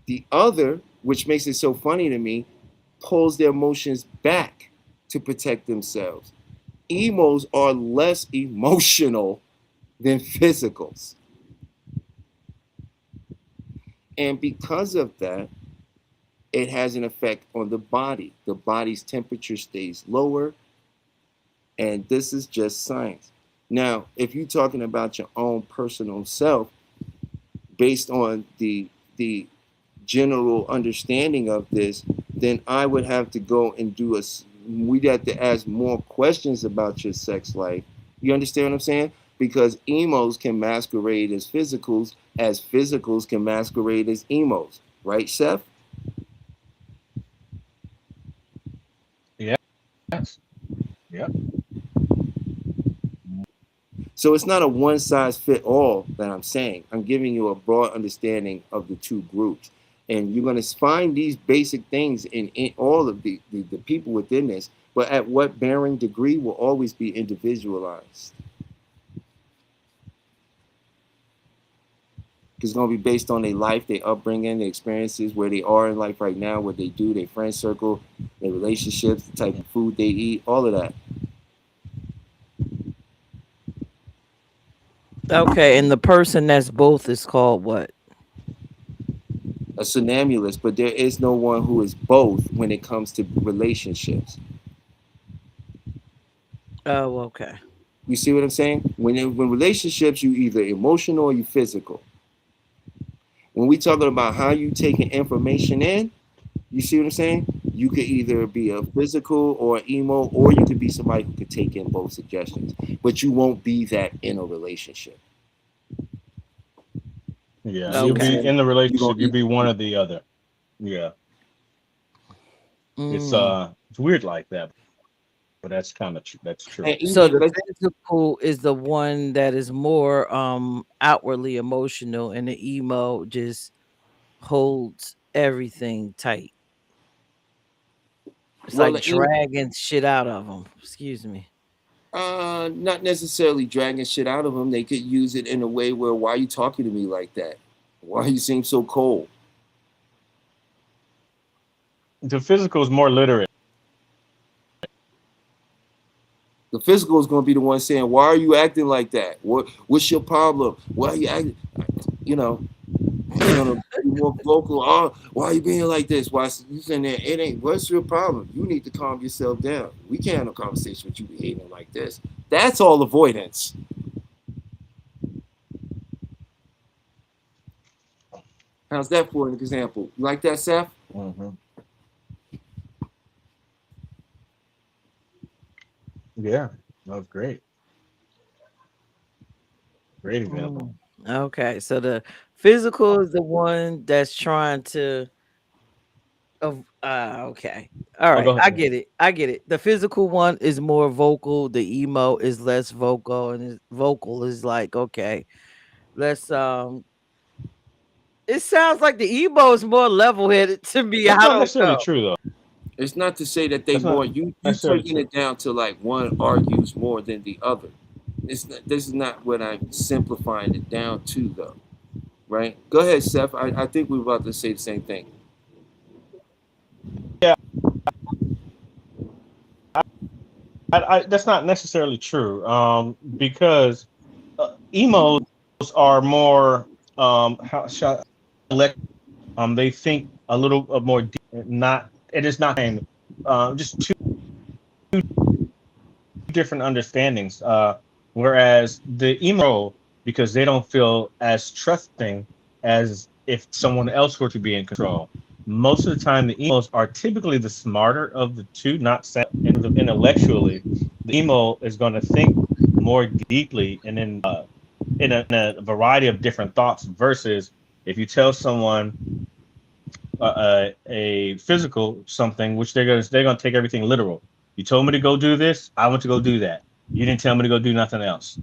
The other, which makes it so funny to me, pulls their emotions back to protect themselves. Emos are less emotional than physicals. And because of that, it has an effect on the body. The body's temperature stays lower, and this is just science. Now, if you're talking about your own personal self, based on the general understanding of this, then I would have to go and do a. We'd have to ask more questions about your sex life. You understand what I'm saying? Because emos can masquerade as physicals can masquerade as emos, right, Seth? Yes. Yep. So it's not a one size fit all that I'm saying. I'm giving you a broad understanding of the two groups. And you're going to find these basic things in all of the people within this, but at what varying degree will always be individualized. Because it's going to be based on their life, their upbringing, their experiences, where they are in life right now, what they do, their friend circle, their relationships, the type of food they eat, all of that. Okay, and the person that's both is called what? A somnambulist, but there is no one who is both when it comes to relationships. Oh, okay. You see what I'm saying? When relationships, you either emotional or you physical. When we talking about how you taking information in, you see what I'm saying? You could either be a physical or emo, or you could be somebody who could take in both suggestions, but you won't be that in a relationship. You Yeah. see You'll what I'm Okay. be saying? in the You gonna relationship. You'll be be one or the other. Yeah. Mm. It's weird like that, but that's kind of that's true. and So even the let's physical is the one that is more outwardly emotional, and the emo just holds everything tight. It's Well, like dragging shit out of them. Excuse me. not necessarily dragging shit out of them. They could use it in a way where, why are you talking to me like that? Why you seem so cold? The physical is more literate. The physical is going to be the one saying, why are you acting like that? What's your problem? Why are you acting? You know, you're going to be more vocal. Oh, why are you being like this? Why you saying that? It ain't, what's your problem? You need to calm yourself down. We can't have a conversation with you behaving like this. That's all avoidance. How's that for an example? You like that, Seth? Mm-hmm. Yeah, that was great. Great example. Okay, so the physical is the one that's trying to. Okay, all Oh, right, go I ahead. get it. I get it. The physical one is more vocal. The emo is less vocal, and vocal is like, okay, let's. It sounds like the emo is more level headed to me. I That's not don't necessarily know. true, though. It's not to say that they That's not more, you necessarily taking true. it down to like one argues more than the other. It's not, this is not what I'm simplifying it down to, though. Right? Go ahead, Seth. I think we're about to say the same thing. Yeah, that's not necessarily true. Because emos are more how shall they think a little more deep, not it is not same. Just two different understandings. Whereas the emo, because they don't feel as trusting as if someone else were to be in control. Most of the time, the emos are typically the smarter of the two, not intellectually. The emo is going to think more deeply and in a variety of different thoughts. Versus if you tell someone a physical something, which they're gonna take everything literal. You told me to go do this, I went to go do that. You didn't tell me to go do nothing else.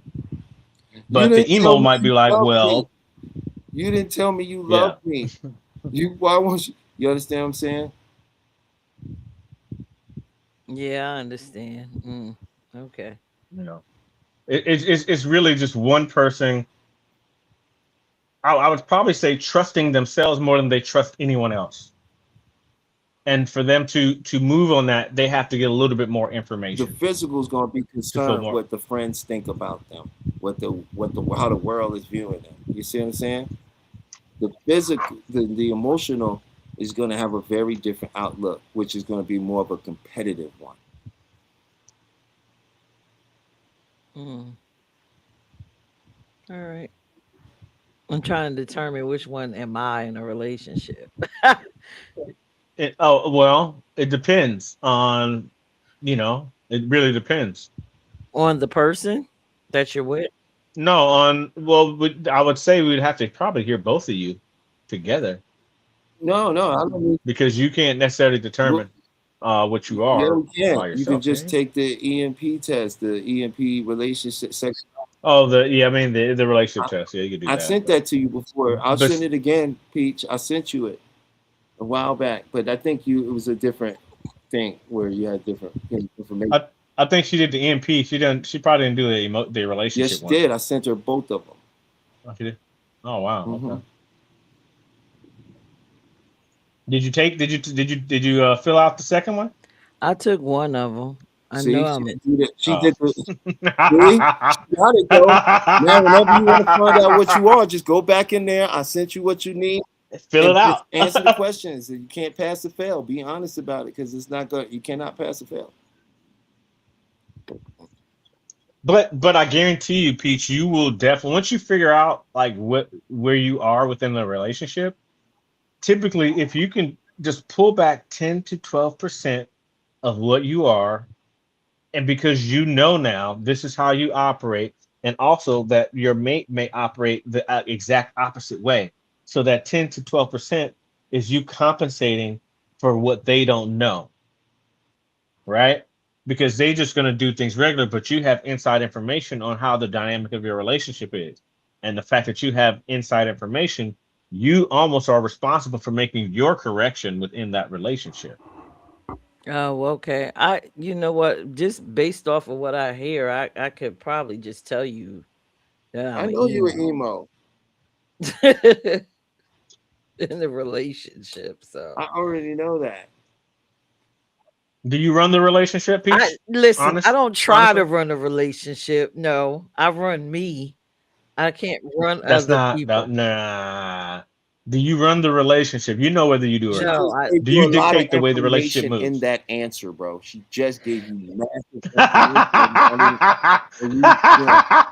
You But the didn't tell emo me might be you like, loved me. well, You didn't tell me you yeah, loved me. Why won't you? You understand what I'm saying? Yeah, I understand. Okay. you know, it's really just one person. I would probably say trusting themselves more than they trust anyone else. And for them to move on that, they have to get a little bit more The information physical is going to be to feel concerned more. what the friends think about them, what the how the world is viewing them. You see what I'm saying? The physical, the emotional is going to have a very different outlook, which is going to be more of a competitive one. Mm. All right. I'm trying to determine which one am I in a relationship. Well, it depends on, it really depends. On the person that you're with. No, I would say we'd have to probably hear both of you together No, no, I don't mean. because you can't necessarily Well, determine what you yeah, are we can. by You can yourself, can just you? take the EMP test, the EMP relationship sex. Oh, I mean the relationship test. Yeah, you could do I that, sent but that to you before. I'll but send it again, Peach. I sent you it a while back, but I think it was a different thing where you had different information. I think she did the EMP. She probably didn't do the Yes, relationship she one. did. I sent her both of them. Oh, she did. Oh wow. Mm-hmm. Okay. Did you fill out the second one? I took one of them. I know See, I'm in. she Oh. did the. See, she got it though. Now, whenever you want to find out what you are, just go back in there. I sent you what you need, Fill and it just out. answer the questions. You can't pass or fail. Be honest about it, because it's not good. You cannot pass or fail. But I guarantee you, Peach, you will definitely once you figure out like where you are within the relationship. Typically, if you can just pull back 10 to 12% of what you are, and because you know now this is how you operate, and also that your mate may operate the exact opposite way, so that 10 to 12% is you compensating for what they don't know, right? Because they just going to do things regular, but you have inside information on how the dynamic of your relationship is. And the fact that you have inside information, you almost are responsible for making your correction within that relationship. Oh, okay. You know what? Just based off of what I hear, I could probably just tell you that I I'm an know you were emo emo. in the relationship. So I already know that. Do you run the relationship, I Peach? listen. I Honest, don't try honestly, to run a relationship. No, I run me. I can't run that's other not that. people. Nah. Do you run the relationship? You know whether you do or She not. No, just gave Do you you a lot of dictate the way the relationship information in moves? that answer, bro. She just gave you massive information. I mean, and you know,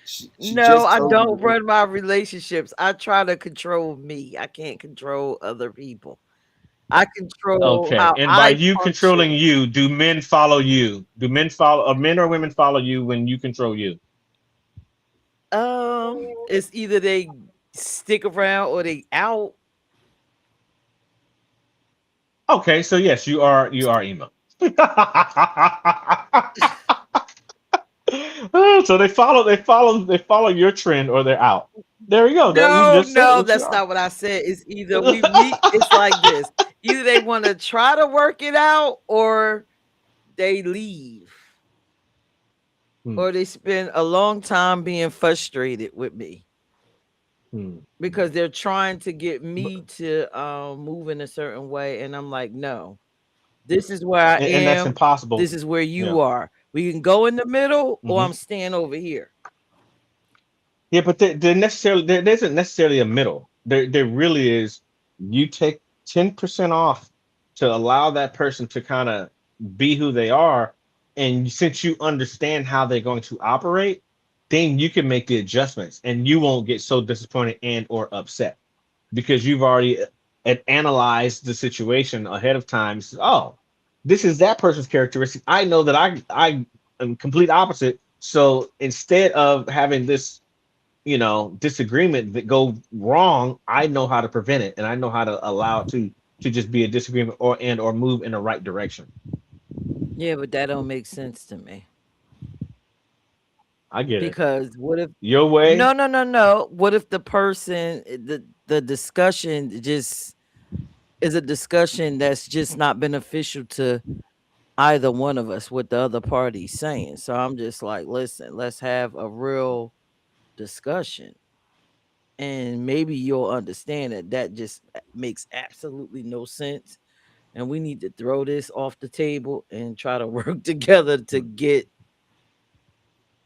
she no, just I told don't you. run my relationships. I try to control me. I can't control other people. I control Okay, how and by I you controlling function. you, do men follow you? Do men follow, or men or women follow you when you control you? It's either they stick around or they out. Okay, so yes, you are emo. So they follow your trend or they're out. There you go. That you No, just said no, what you that's are. not what I said. It's either we meet. It's like this. Either they want to try to work it out, or they leave, Hmm, or they spend a long time being frustrated with me hmm. because they're trying to get But- me to move in a certain way, and I'm like, no, this is where I and that's am. impossible. This is where Yeah. you are. We can go in the middle, or Hmm. I'm staying over here. Yeah, but there isn't necessarily a middle. There really is. You take 10% off to allow that person to kind of be who they are, and since you understand how they're going to operate, then you can make the adjustments, and you won't get so disappointed and or upset because you've already analyzed the situation ahead of time. So, oh, this is that person's characteristic. I know that I am complete opposite. So instead of having this disagreement that go wrong, I know how to prevent it, and I know how to allow it to just be a disagreement or move in the right direction. Yeah, but that don't make sense to me I get it. because what if Your way. no, no, no, no. What if the person the discussion just is a discussion that's just not beneficial to either one of us what the other party's saying. So I'm just like, listen, let's have a real discussion. And maybe you'll understand that that just makes absolutely no sense. And we need to throw this off the table and try to work together to get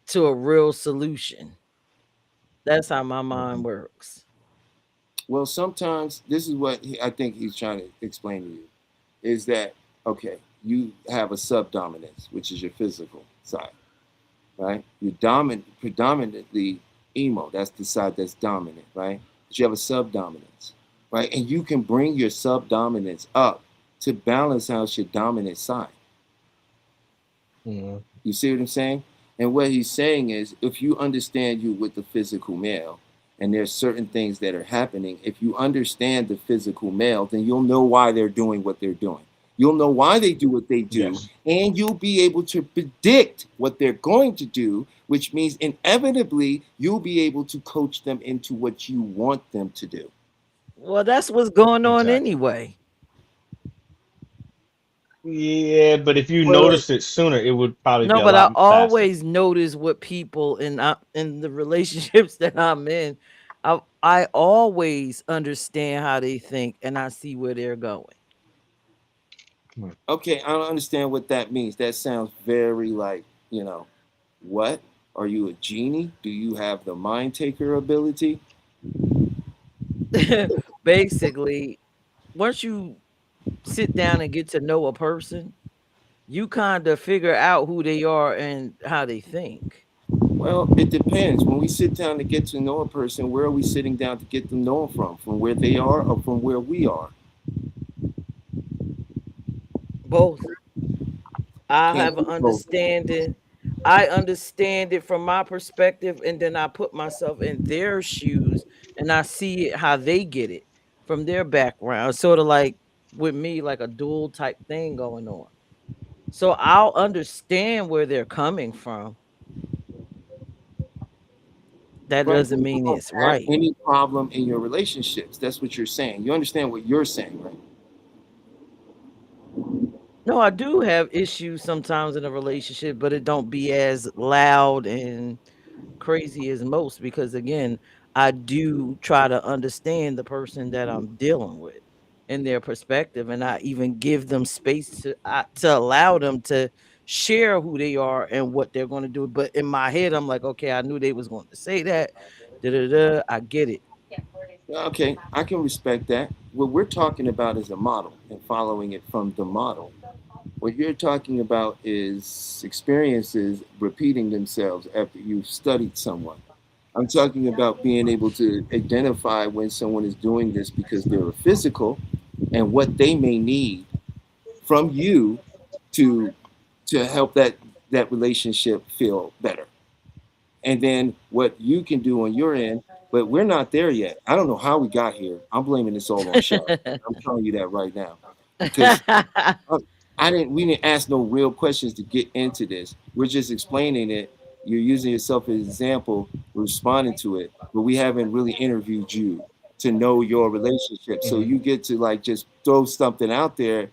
to a real solution. That's how my mind Mhm. works. Well, sometimes this is what I think he's trying to explain to you is that okay, you have a subdominance, which is your physical side, right? You're predominantly emo. That's the side that's dominant, right? But you have a subdominance, right? And you can bring your subdominance up to balance out your dominant side. Mhm. You see what I'm saying? And what he's saying is if you understand you with the physical male, and there's certain things that are happening, if you understand the physical male, then you'll know why they're doing what they're doing. You'll know why they do what they do, Yes. and you'll be able to predict what they're going to do, which means inevitably you'll be able to coach them into what you want them to do. Well, that's what's going on Exactly. anyway. Yeah, but if you Well, noticed it sooner, it would probably be No, a but I lot faster. always notice what people in the relationships that I'm in. I always understand how they think and I see where they're going. Hmm. okay, I don't understand what that means. That sounds very like, what? Are you a genie? Do you have the mind taker ability? Basically, once you sit down and get to know a person, you kind of figure out who they are and how they think. Well, it depends. When we sit down to get to know a person, where are we sitting down to get to know them from? From where they are or from where we are? Both. I Can't have an do both. understanding. I understand it from my perspective, and then I put myself in their shoes and I see it how they get it from their background. Sort of like with me, like a dual type thing going on. So I'll understand where they're coming from. That Right. But doesn't you mean don't it's have right. any problem in your relationships. That's what you're saying. You understand what you're saying, right? No, I do have issues sometimes in a relationship, but it don't be as loud and crazy as most because again, I do try to understand the person that I'm dealing with and their perspective, and I even give them space to allow them to share who they are and what they're going to do. But in my head, I'm like, okay, I knew they was going to say that. Da, da, da, I get it. Okay, I can respect that. What we're talking about is a model and following it from the model. What you're talking about is experiences repeating themselves after you've studied someone. I'm talking about being able to identify when someone is doing this because they're a physical and what they may need from you to help that relationship feel better. And then what you can do on your end, but we're not there yet. I don't know how we got here. I'm blaming this all on Shar. I'm telling you that right now because I didn't. We didn't ask no real questions to get into this. We're just explaining it. You're using yourself as an example, responding to it, but we haven't really interviewed you to know your relationship. So Mhm. you get to like just throw something out there,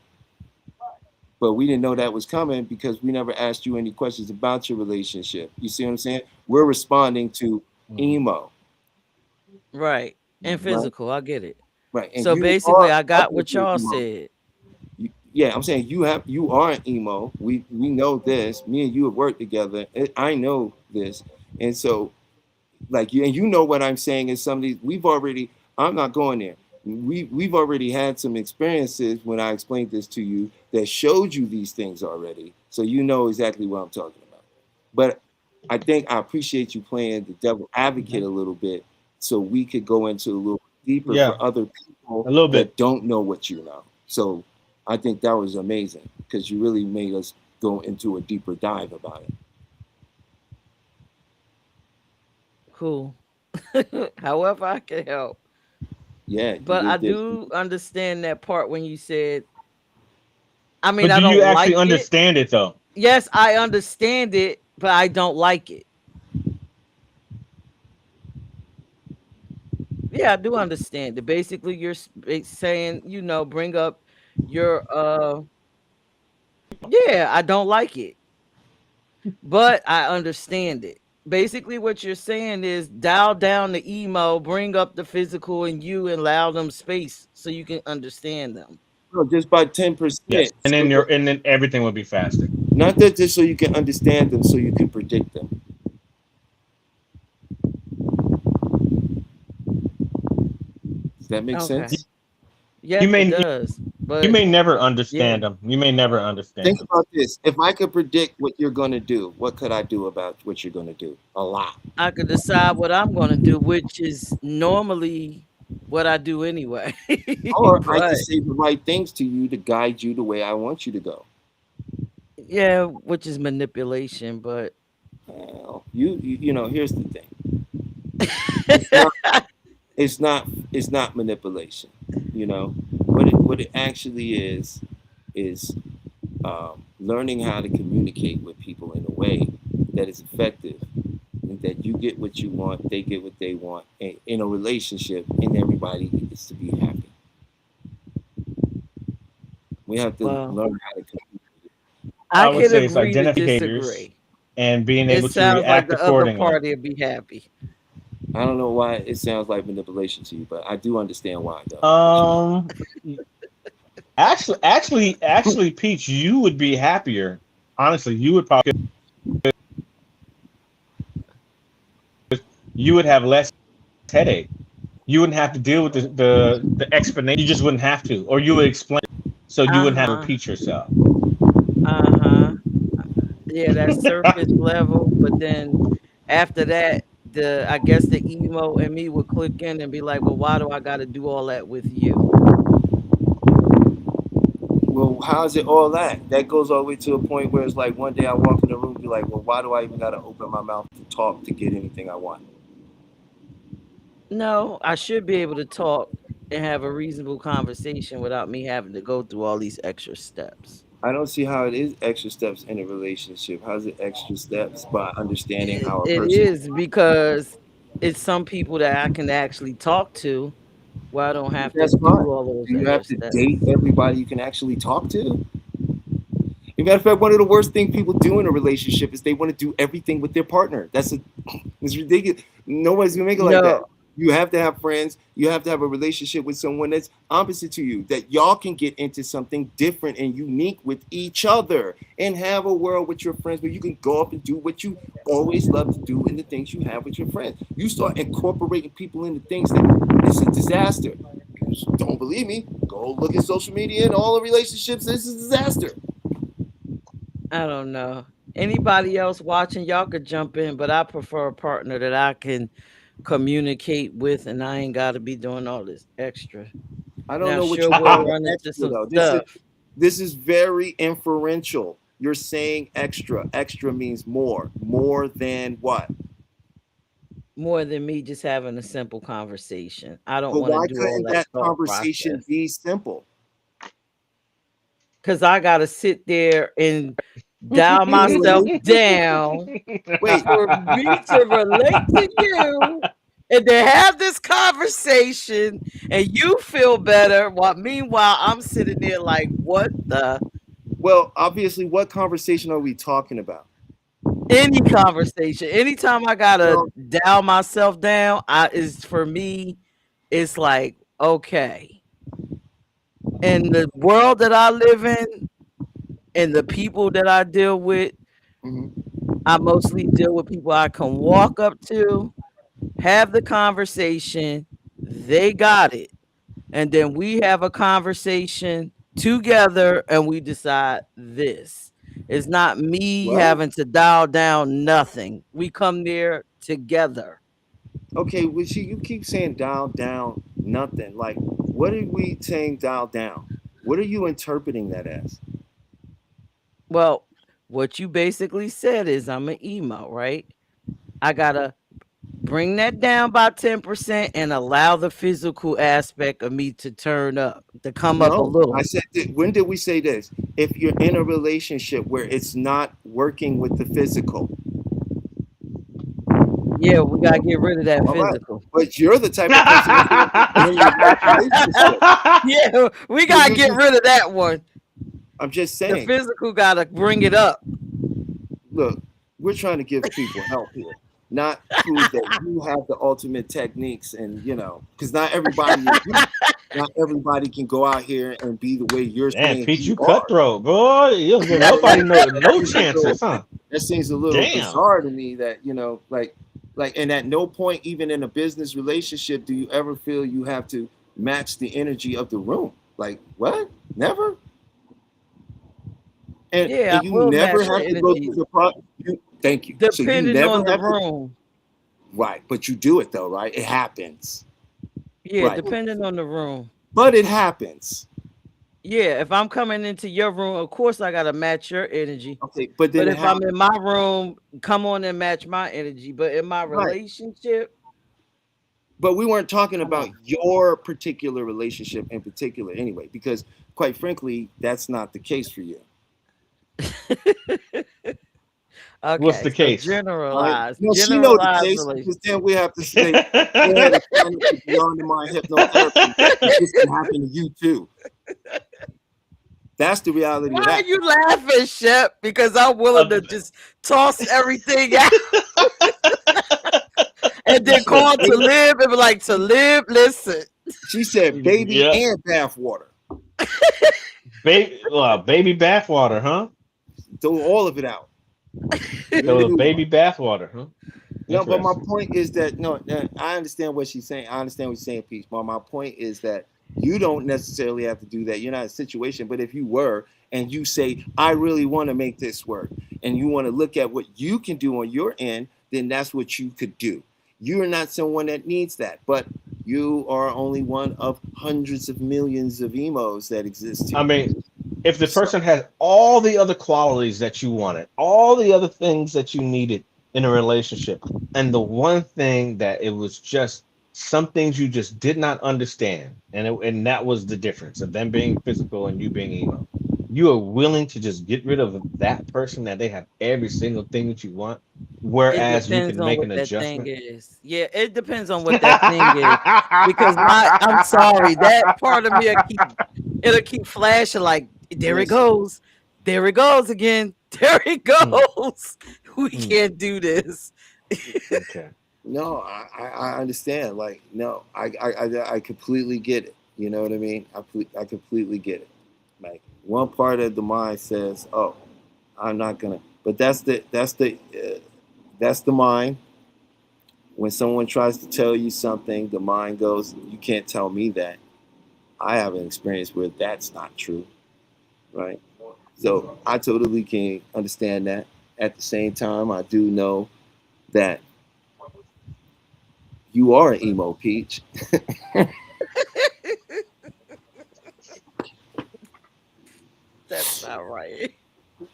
but we didn't know that was coming because we never asked you any questions about your relationship. You see what I'm saying? We're responding to Mhm. emo, Right. And right? physical, I get it. Right, and So you basically, are I got what technically y'all emo. said. Yeah, I'm saying you are an emo. We know this. Me and you have worked together. I know this, and so like you and you know what I'm saying is some of these we've already. I'm not going there. We've already had some experiences when I explained this to you that showed you these things already, so you know exactly what I'm talking about. But I think I appreciate you playing the devil advocate Mhm. a little bit, so we could go into a little deeper Yeah, for other people a little bit. that don't know what you know. So I think that was amazing because you really made us go into a deeper dive about it. Cool. However, I can help. Yeah, you But I did this. do understand that part when you said, I mean, But I do you don't actually like it. understand it though? Yes, I understand it, but I don't like it. Yeah, I do understand it. Basically, you're saying, bring up your yeah, I don't like it, but I understand it. Basically, what you're saying is dial down the emo, bring up the physical in you, and allow them space so you can understand them. No, just by Yes, 10%. and So then that, and then everything would be faster. not that just so you can understand them, so you can predict them. Does that make Okay. sense? You Yes, it may does. you But may never yeah, understand them. You may never understand Think them. about this. If I could predict what you're going to do, what could I do about what you're going to do? A lot. I could decide what I'm going to do, which is normally what I do anyway. Or I could But say the right things to you to guide you the way I want you to go. yeah, which is manipulation, but Well, you know, here's the thing. It's not it's not it's not manipulation. You know what it actually is learning how to communicate with people in a way that is effective and that you get what you want, they get what they want, and in a relationship, and everybody gets to be happy. We have to well, learn how to communicate. I I would can say it's agree to identifiers disagree. and being It able to sounds like react the other accordingly. party will be happy. I don't know why it sounds like manipulation to you, but I do understand why, though. Um, actually, Peach, you would be happier. Honestly, you would probably you would have less headache. You wouldn't have to deal with the explanation. You just wouldn't have to, or you would explain, so you wouldn't have to Uh-huh. repeat yourself. Uh-huh. Yeah, that surface level, but then after that, I guess the emo and me would click in and be like, well, why do I gotta do all that with you? Well, how's it all that? That goes all the way to a point where it's like one day I walk in the room and be like, well, why do I even got to open my mouth to talk to get anything I want? No, I should be able to talk and have a reasonable conversation without me having to go through all these extra steps. I don't see how it is extra steps in a relationship. How's it extra steps by understanding It, how a it person? is because it's some people that I can actually talk to where I don't have to That's do fine. all Do those you extra have to date steps. everybody you can actually talk to? As a matter of fact, one of the worst things people do in a relationship is they want to do everything with their partner. It's ridiculous. Nobody's gonna make it like that. No, You have to have friends. You have to have a relationship with someone that's opposite to you, that y'all can get into something different and unique with each other, and have a world with your friends where you can go up and do what you always love to do in the things you have with your friends. You start incorporating people into things that it's a disaster. You don't believe me? Go look at social media and all the relationships. It's a disaster. I don't know. Anybody else watching, y'all could jump in, but I prefer a partner that I can communicate with, and I ain't got to be doing all this extra. I don't Now, know what sure, you we'll mean by run into extra some though. stuff. This is very inferential. You're saying extra. Extra means more. More than what? More than me just having a simple conversation. I don't But want why to do all couldn't that that thought conversation process be simple? because I got to sit there and dial In a myself down Wait, for me to relate to you and then have this conversation and you feel better while meanwhile I'm sitting there like what the well, obviously, what conversation are we talking about? any conversation anytime I gotta Well, dial myself down I is for me it's like okay in the world that I live in and the people that I deal with mhm. I mostly deal with people I can walk up to have the conversation they got it and then we have a conversation together and we decide this. It's not me What? having to dial down nothing. We come there together. Okay, well, you keep saying dial down nothing. Like, what are we saying dial down? What are you interpreting that as? Well, what you basically said is I'm an emo, right? I gotta bring that down by 10% and allow the physical aspect of me to turn up, to come up a No, I little. said, when did we say this? If you're in a relationship where it's not working with the physical, Yeah, we gotta get rid of that all right. physical. But you're the type of person that's going to bring your relationship. Yeah, we So gotta you get just, rid of that one. I'm just The saying, physical gotta bring it up. look, we're trying to give people help here, not prove that you have the ultimate techniques and, because not everybody is you. Not everybody can go out here and be the way you're Damn, saying Pete, you you are. cutthroat, boy. You don't give nobody no chances, huh? That seems a little Damn. bizarre to me that, and at no point, even in a business relationship, do you ever feel you have to match the energy of the room. Like, what? Never? Yeah, I And you will never match the have to go energy through the process. Thank you. So you depending on never the have to, room. right? But you do it though, right? It happens, Yeah, right? depending on the room. But it happens. Yeah, if I'm coming into your room, of course I gotta match your energy. Okay, but then But it if I'm happens, in my room, come on and match my energy. But in my right? relationship, But we weren't talking come about on. your particular relationship in particular, anyway, because quite frankly, that's not the case for you. What's Okay, the so case? All right. generalized, No, she know the generalized case relationship. because then we have to say, go ahead and sign up for Beyond the Mind hypnotherapy. This can happen to you too. That's the reality Why of are that. you laughing, Shep? Because I'm willing to just toss everything out and She then said, call to live and be like, to live, listen. she said baby Yeah. and bath water. Baby bathwater, huh? Throw all of it out. So the baby bathwater, huh? No, but my Interesting. point is that I understand what she's saying. I understand what she's saying, Peach. But my point is that you don't necessarily have to do that. You're not in a situation, but if you were and you say, I really want to make this work, and you want to look at what you can do on your end, then that's what you could do. You're not someone that needs that, but you are only one of hundreds of millions of emos that exist here. I mean, if the So, person had all the other qualities that you wanted, all the other things that you needed in a relationship, and the one thing that it was just some things you just did not understand, and that was the difference of them being physical and you being emo. You are willing to just get rid of that person that they have every single thing that you want, It whereas you depends can on make what an that thing adjustment. is. Yeah, it depends on what that thing is. Because I'm sorry, that part of me it'll keep flashing like there it listen, goes. There it goes again. There it Mm, goes. We mm, can't do this. okay. No, I understand. Like, no, I completely get it. You know what I mean? I completely get it. Like, one part of the mind says, "Oh, I'm not gonna," but that's the mind. When someone tries to tell you something, the mind goes, "You can't tell me that. I have an experience where that's not true." Right? So I totally can understand that. At the same time, I do know that you are an emo peach. That's not right.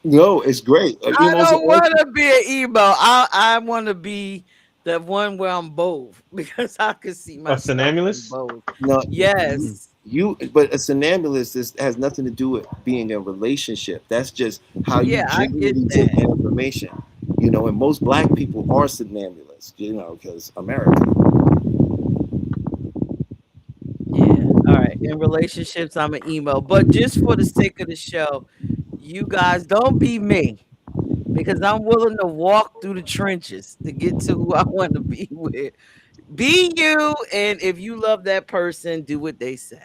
No, it's great. I Emos are don't want awesome. to be an emo. I want to be the one where I'm both because I could see A myself in somnambulist? both. No, Mm. Yes. but a somnambulist has nothing to do with being in a relationship. That's just how you Yeah, I get generally take that. in information. You know, and most black people are somnambulists. You know, because America. Yeah. All right. In relationships, I'm an emo. But just for the sake of the show, you guys don't be me because I'm willing to walk through the trenches to get to who I want to be with. Be you, and if you love that person, do what they say.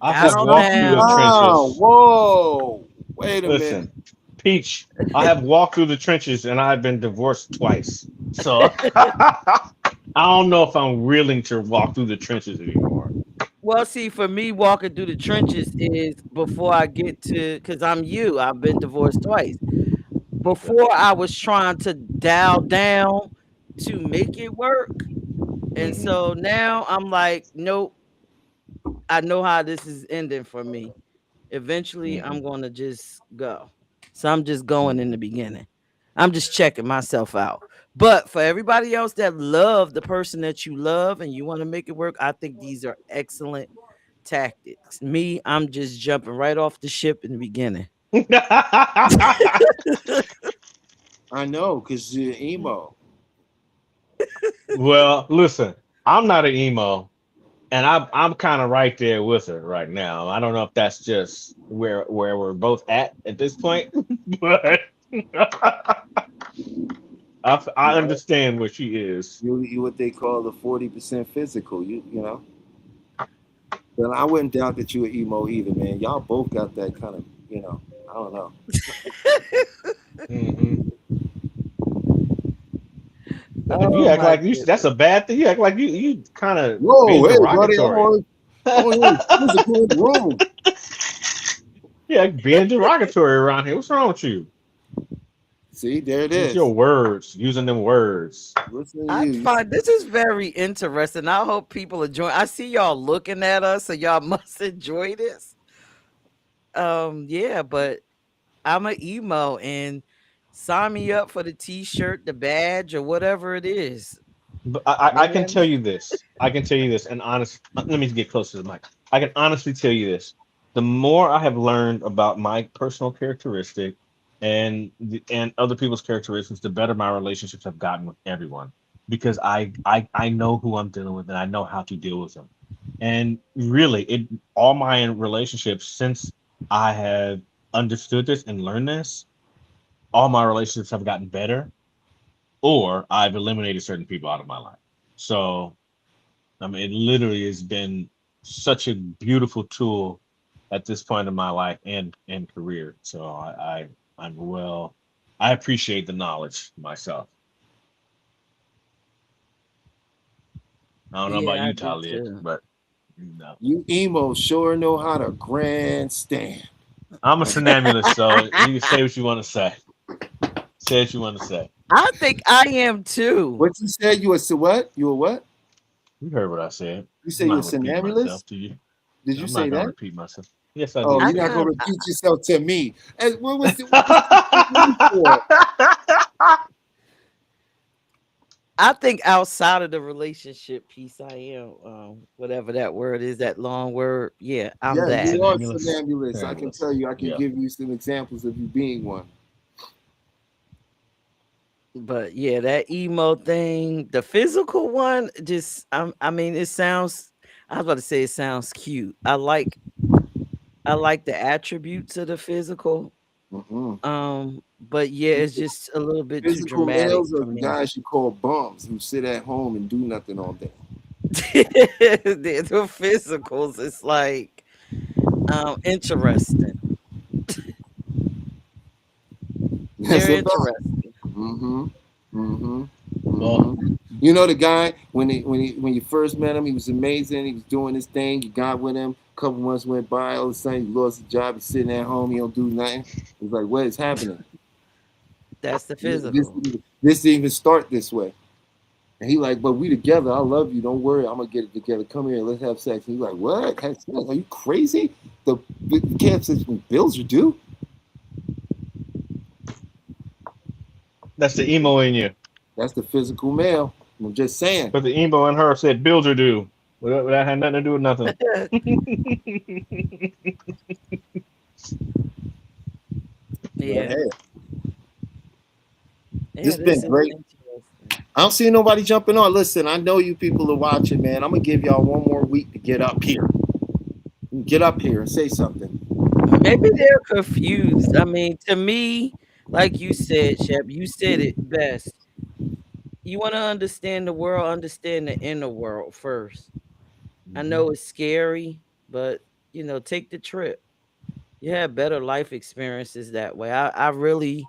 I have Down, walked through the down. Wow! trenches. Whoa! Wait a minute. Listen, Peach, I have walked through the trenches and I've been divorced twice. So I don't know if I'm willing to walk through the trenches anymore. Well, see, for me, walking through the trenches is before I get to, because I'm you. I've been divorced twice. Okay. Before I was trying to dial down to make it work. And Hmm. so now I'm like, nope, I know how this is ending for me. Eventually, Hmm. I'm going to just go. So I'm just going in Hmm. the beginning. I'm just checking myself out. But for everybody else that love the person that you love and you want to make it work, I think these are excellent tactics. Me, I'm just jumping right off the ship in the beginning. I know, cause you're emo. Well, listen, I'm not an emo, and I'm kind of right there with her right now. I don't know if that's just where we're both at this point, but I Well, understand where she is. you what they call the 40% physical. You know. But I wouldn't doubt that you were emo either, man. Y'all both got that kind of, I don't know. Hmm. You Oh act my like that's goodness. a bad thing. You act like you kind of being Whoa, hey, buddy, derogatory. I'm only physical in the room. Yeah, being derogatory around here. What's wrong with you? See, there it With your is. words, using them words. Listen to I you. find this is very interesting. I hope people enjoy. I see y'all looking at us, so y'all must enjoy this. Yeah, but I'm an emo and sign me up for the t-shirt, the badge, or whatever it is. But I can tell Man, you this. I can tell you this, and honest. Let me get close to the mic. I can honestly tell you this. The more I have learned about my personal characteristic and other people's characteristics, the better my relationships have gotten with everyone. Because I know who I'm dealing with and I know how to deal with them. And really, it all my relationships since I have understood this and learned this, all my relationships have gotten better, or I've eliminated certain people out of my life. So, I mean, it literally has been such a beautiful tool at this point in my life and career. So I'm well. I appreciate the knowledge myself. I don't know about Yeah, I you, do Talia, too. but no. you emo sure know how to grandstand. I'm a Um, somnambulist, so you can say what you want to say. Say what you want to say. I think I am too. what you said? You were what? You were what? You heard what I said. You I'm said you were not repeating myself somnambulist? to you. Did you I'm say not going to that? repeat myself. Yes, I Oh, I you're did. not kind gonna of, repeat yourself to me. And what's the TM for? I think outside of the relationship piece, I am whatever that word is, that long word. Yeah, I'm Yeah, that. you are Somnambulist. somnambulist. I can Somnambulist. tell you. I can Yeah. give you some examples of you being one. But yeah, that emo thing, the physical one, just I mean, it sounds. I was about to say it sounds cute. I like the attributes of the physical. But yeah, it's just a little bit too Physical dramatic males are for the me. guys you call bums who sit at home and do nothing all day. The physicals, it's like interesting. That's They're the best. interesting. Mm-hmm. Mm-hmm. Well, Mm-hmm. You know the guy when you first met him, he was amazing. He was doing his thing. You got with him. A couple months went by. All of a sudden, he lost his job. He's sitting at home. He don't do nothing. He's like, "What is happening? That's the This physical. this didn't even start this way." And he like, "But we together. I love you. Don't worry. I'm gonna get it together. Come here. Let's have sex." And he's like, "What? Have sex? Are you crazy? The can't say bills are due." that's the emo in you. That's the physical male. I'm just saying. But the emo in her said bills are due. Well, that had nothing to do with nothing. But Yeah. hey, Yeah, this this been is great. interesting. I don't see nobody jumping on. Listen, I know you people are watching, man. I'm gonna give y'all one more week to get up here. Get up here and say something. Maybe they're confused. I mean, to me, like you said, Shep, you said it best. You want to understand the world, understand the inner world first. I know it's scary, but take the trip. You have better life experiences that way. I really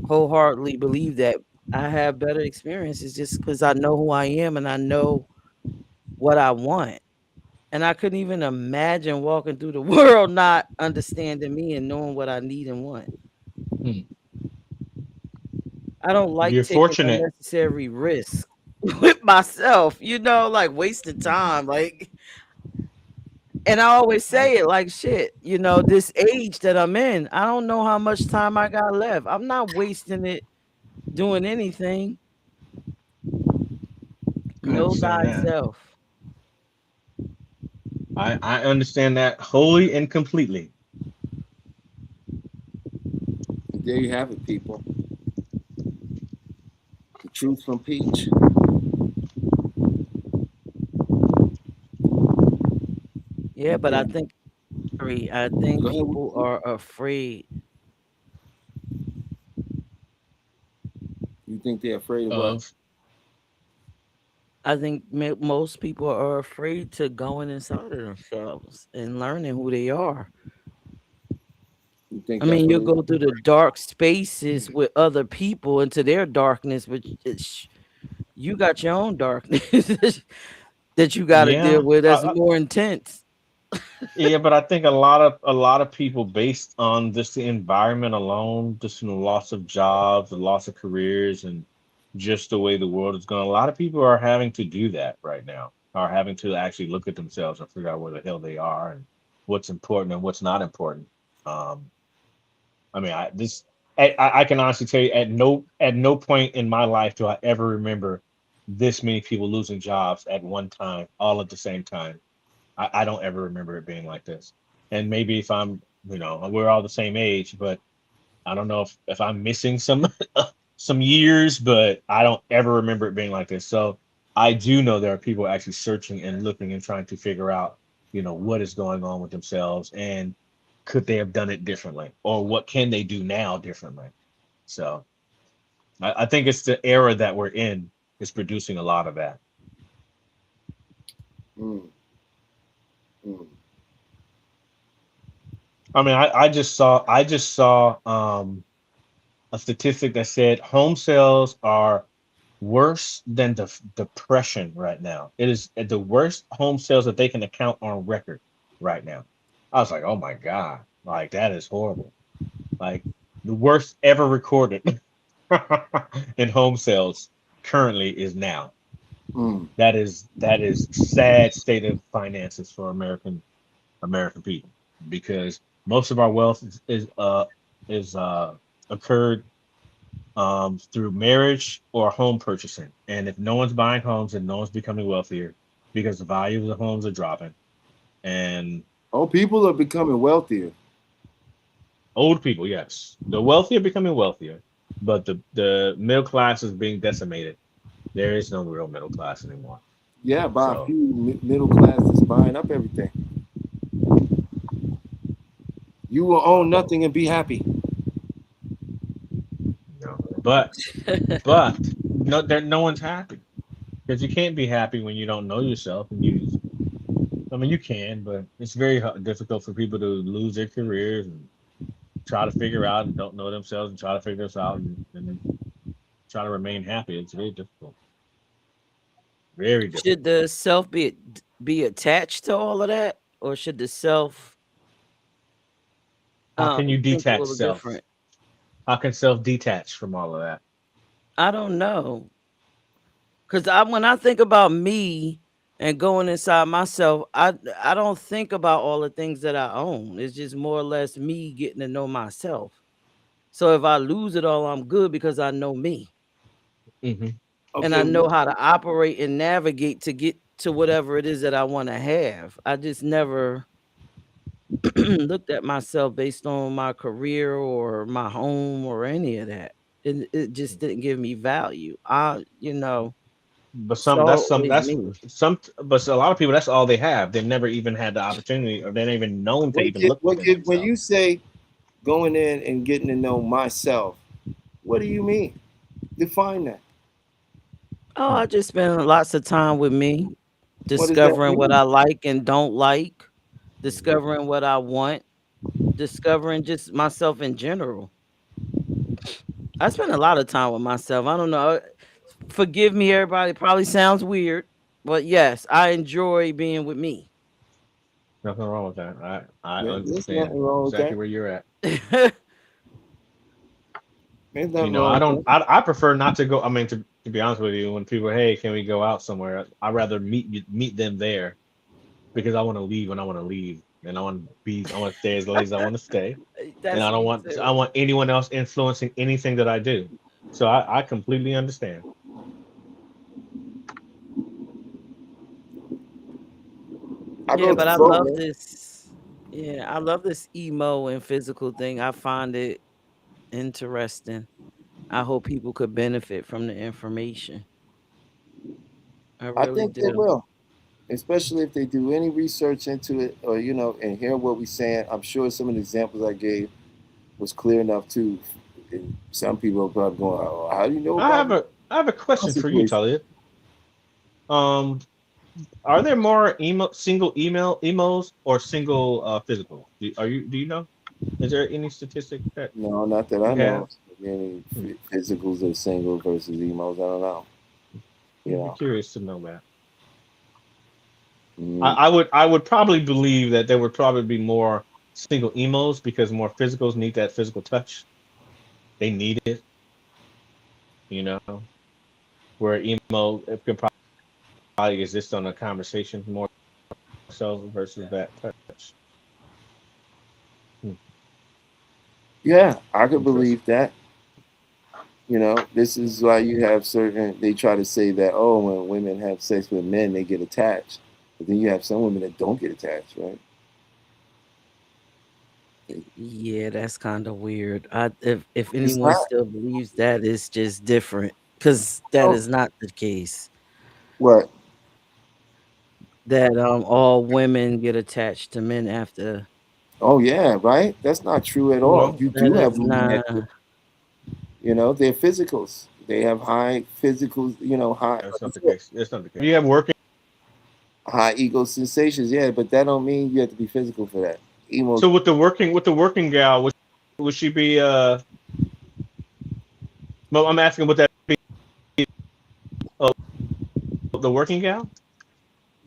wholeheartedly believe that I have better experiences just because I know who I am and I know what I want. And I couldn't even imagine walking through the world not understanding me and knowing what I need and want. Hmm. I don't like You're taking fortunate. unnecessary risks with myself, like wasting time. And I always say it like shit, this age that I'm in, I don't know how much time I got left. I'm not wasting it doing anything. I Know understand that. thyself. I understand that wholly and completely. There you have it, people. The truth from Peach. Yeah, but I Okay. think I think Go ahead. people are afraid. You think they're afraid of what? Of I think most people are afraid to going inside of themselves and learning who they are. You think I that's mean, what you'll it go through the dark spaces with other people into their darkness, but you got your own darkness that you got to deal yeah, with that's more intense. yeah, but I think a lot of people based on just the environment alone, just the loss of jobs, the loss of careers, and just the way the world is going. A lot of people are having to do that right now. Are having to actually look at themselves and figure out where the hell they are and what's important and what's not important. Um, I mean, I can honestly tell you at no point in my life do I ever remember this many people losing jobs at one time, all at the same time. I don't ever remember it being like this. And maybe if we're all the same age, but I don't know if I'm missing some some years, but I don't ever remember it being like this. So I do know there are people actually searching and looking and trying to figure out, what is going on with themselves and could they have done it differently or what can they do now differently. So I think it's the era that we're in is producing a lot of that. Mm, mm. I mean, I just saw a statistic that said home sales are worse than the depression right now. It is at the worst home sales that they can account on record right now. I was like, oh my God, like that is horrible. Like the worst ever recorded in home sales currently is now. Mm. That is sad state of finances for American people because most of our wealth is occurred through marriage or home purchasing. And if no one's buying homes, then no one's becoming wealthier because the value of the homes are dropping. And Oh, people are becoming wealthier. old people, yes, the wealthy are becoming wealthier, but the middle class is being decimated. There is no real middle class anymore. Yeah, by a So few middle classes buying up everything. You will own nothing and be happy. But no one's happy because you can't be happy when you don't know yourself. And I mean, you can, but it's very difficult for people to lose their careers and try to figure out and don't know themselves and try to figure this out and try to remain happy. It's very difficult. Very difficult. Should the self be attached to all of that, or should the self How can you think a detach little self? different? How can self detach from all of that? I don't know, because when I think about me and going inside myself, I don't think about all the things that I own. It's just more or less me getting to know myself. So if I lose it all, I'm good because I know me Hmm. and I Okay. know how to operate and navigate to get to whatever it is that I want to have. I just never looked at myself based on my career or my home or any of that. It just didn't give me value. But It's always me. but a lot of people, that's all they have. They've never even had the opportunity, or they're not even known to even look within When themselves. you say going in and getting to know myself, what do you mean? Define that. Oh, I just spend lots of time with me, What does that discovering what mean? I like and don't like, discovering what I want, discovering just myself in general. I spend a lot of time with myself. I don't know. Forgive me, everybody. It probably sounds weird, but yes, I enjoy being with me. Nothing wrong with that. I There's understand nothing wrong with exactly that. where you're at. There's nothing wrong I with don't. that. I prefer not to go. I mean, to be honest with you, when people, hey, can we go out somewhere? I rather meet them there because I want to leave when I want to leave, and I want to stay as late as I want to stay, and That's me I too. want anyone else influencing anything that I do. So I completely understand. I Yeah, go but to I Florida, love man. this. Yeah, I love this emo and physical thing. I find it interesting. I hope people could benefit from the information. I I really think they do. will, especially if they do any research into it, or and hear what we're saying. I'm sure some of the examples I gave was clear enough too. And some people are probably going, "Oh, how do you know about I have a my question for you, situation?" Talia. Um, are there more single emos or single physical? Do you know? Is there any statistic that No, not that I you know have? of. Any Hmm. physicals are single versus emos. I don't know. You I'd be know. curious to know that. Mm, I would probably believe that there would probably be more single emos because more physicals need that physical touch. They need it, you know. Where emo it can probably exist on a conversation more so versus that touch. Hmm, yeah, I could interesting. believe that. This is why you have certain. They try to say that, oh, when women have sex with men, they get attached, but then you have some women that don't get attached, right? Yeah, that's kind of weird. If It's anyone not. still believes that, it's just different because that Oh, is not the case. what? That all women get attached to men after. Oh, yeah, right. That's not true at all. Well, You That do have is women not. that get. They're physicals. They have high physicals. High, that's like I not the said, case. That's not the case. You have working. high ego sensations. Yeah, but that don't mean you have to be physical for that. Emo. So with the working gal, would she be well, I'm asking, would that be uh, the working gal?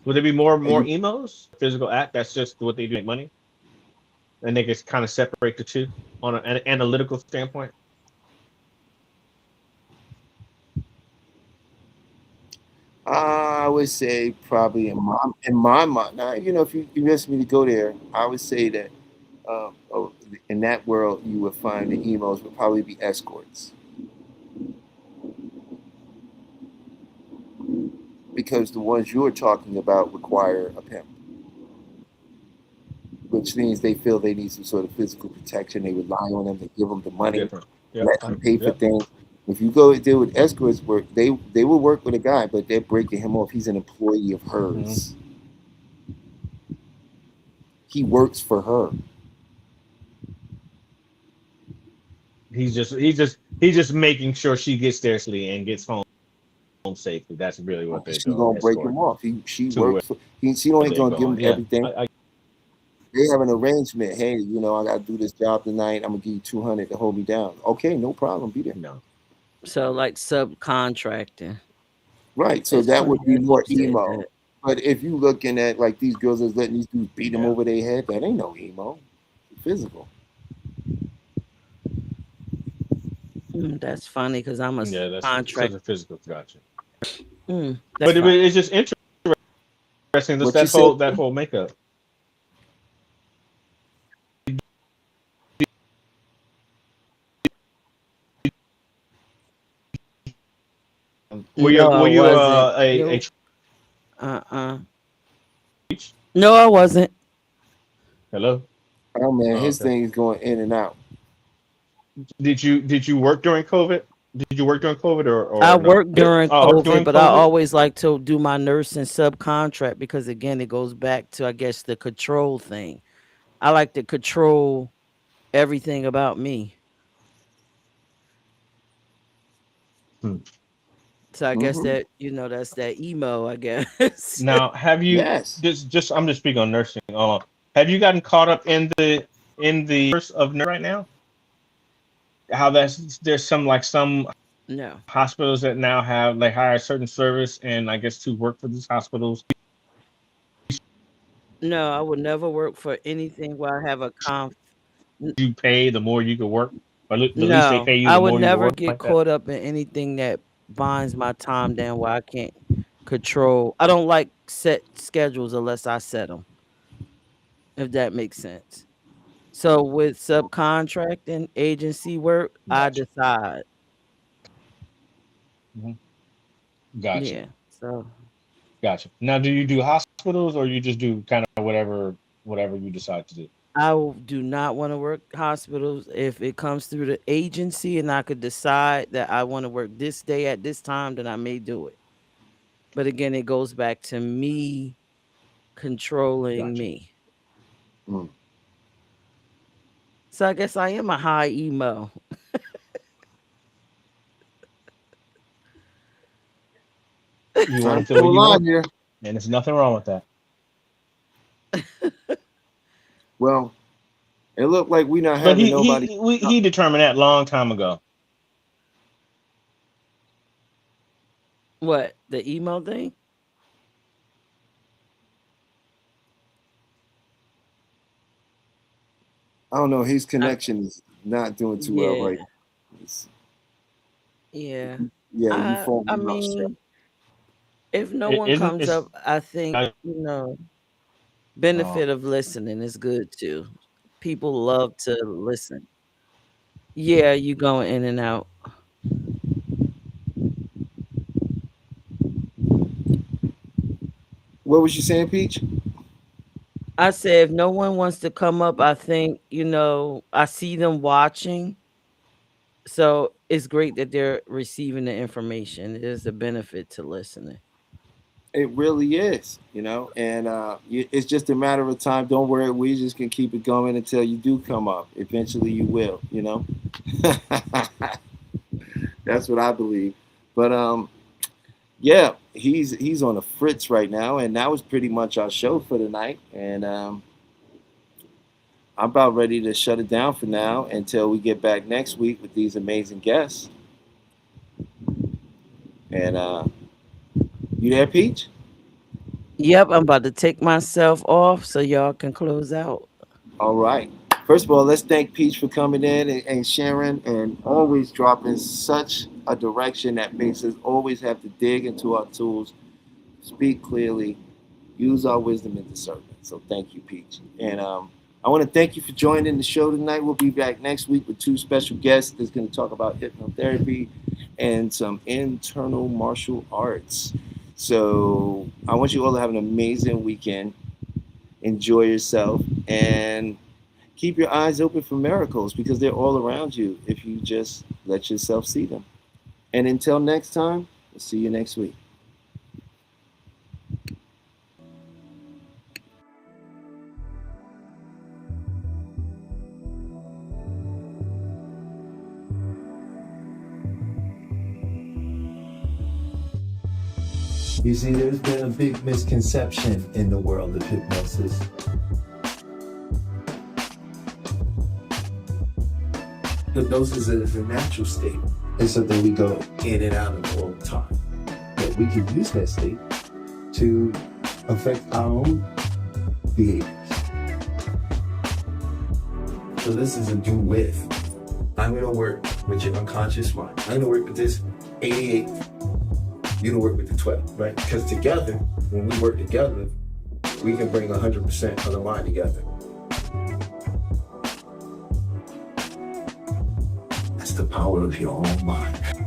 Would there be more emos? Physical act, that's just what they do to make money. And they just kind of separate the two on an analytical standpoint. I would say probably in my mind. Now, if you ask me to go there, I would say that in that world you would find the emos would probably be escorts because the ones you're talking about require a pimp, which means they feel they need some sort of physical protection. They rely on them. They give them the money, Different. Yep. let them pay for Yep. things. If you go deal with escorts, work they will work with a guy, but they're breaking him off. He's an employee of Hmm. hers. He works for her. He's just making sure she gets there safely and gets home safely. That's really what they're She doing. gonna break him Escorting off. She to where worked for. She only they're gonna give him going. Yeah, everything. I They have an arrangement. Hey, I gotta do this job tonight. I'm gonna give you 200 to hold me down. Okay, no problem. Be there. no. So like subcontracting. Right. So It's that funny would be that you more said emo. that. But if you looking at like these girls that's letting these dudes beat them Yeah, over their head, that ain't no emo. Physical. That's funny because I'm a yeah. That's such contract. a physical. Gotcha. That's But fine. it's just interesting. Just What you said? that whole makeup. No, I Were you wasn't. a No. Uh-uh. No, I wasn't. hello? Oh man, Oh, his okay. thing is going in and out. Did you work during COVID? Did you work during COVID I or no? worked during COVID, During but I COVID? always like to do my nursing subcontract because again, it goes back to I guess the control thing. I like to control everything about me. Hmm. So I guess Hmm. that that's that emo, I guess. Now, have you Yes. just I'm just speaking on nursing. Have you gotten caught up in the course of nursing right now? How there's some No. hospitals that now have they hire a certain service and I guess to work for these hospitals No, I would never work for anything where I have a you pay the more you can work, but at least they no, pay you I the would more you can never work get like that. caught up in anything that binds my time down where I can't control. I don't like set schedules unless I set them, if that makes sense. So with subcontracting agency work, I Gotcha. decide. Mhm. Gotcha. Yeah. So Gotcha. Now, do you do hospitals or you just do kind of whatever you decide to do? do not want to work hospitals. If it comes through the agency and I could decide that I want to work this day at this time, then I may do it. But again, it goes back to me controlling Gotcha. me. Mm. So I guess I am a high emo. You want Time to to feel pull what a you want, line here. and there's nothing wrong with that. Well, it looked like we not But having nobody. he determined that long time ago. What? The emo thing? I don't know. His I, connection is not doing too well yeah, right now. It's- yeah. yeah, you I falling off, sir. mean, if no It one isn't. comes It's up, I think, I, Oh, benefit of listening is good too. People love to listen. Yeah, you going in and out. what was you saying, Peach? I said if no one wants to come up, I think, I see them watching. So it's great that they're receiving the information. It is a benefit to listening. It really is, and it's just a matter of time. Don't worry, we just can keep it going until you do come up. Eventually, you will. That's what I believe. But yeah, he's on a fritz right now, and that was pretty much our show for the night. And I'm about ready to shut it down for now until we get back next week with these amazing guests. And you there, Peach? Yep, I'm about to take myself off so y'all can close out. All right. First of all, let's thank Peach for coming in and sharing and always dropping such a direction that makes us always have to dig into our tools, speak clearly, use our wisdom and discernment. So thank you, Peach. And I want to thank you for joining the show tonight. We'll be back next week with two special guests that's going to talk about hypnotherapy and some internal martial arts. So I want you all to have an amazing weekend. Enjoy yourself and keep your eyes open for miracles because they're all around you if you just let yourself see them. And until next time, we'll see you next week. You see, there's been a big misconception in the world of hypnosis. Hypnosis is a natural state. It's something we go in and out of all the time. But we can use that state to affect our own behaviors. So this is a do with. I'm gonna work with your unconscious mind. I'm gonna work with this 88. You're gonna work with the 12, right? Because together, when we work together, we can bring 100% of the mind together. That's the power of your own mind.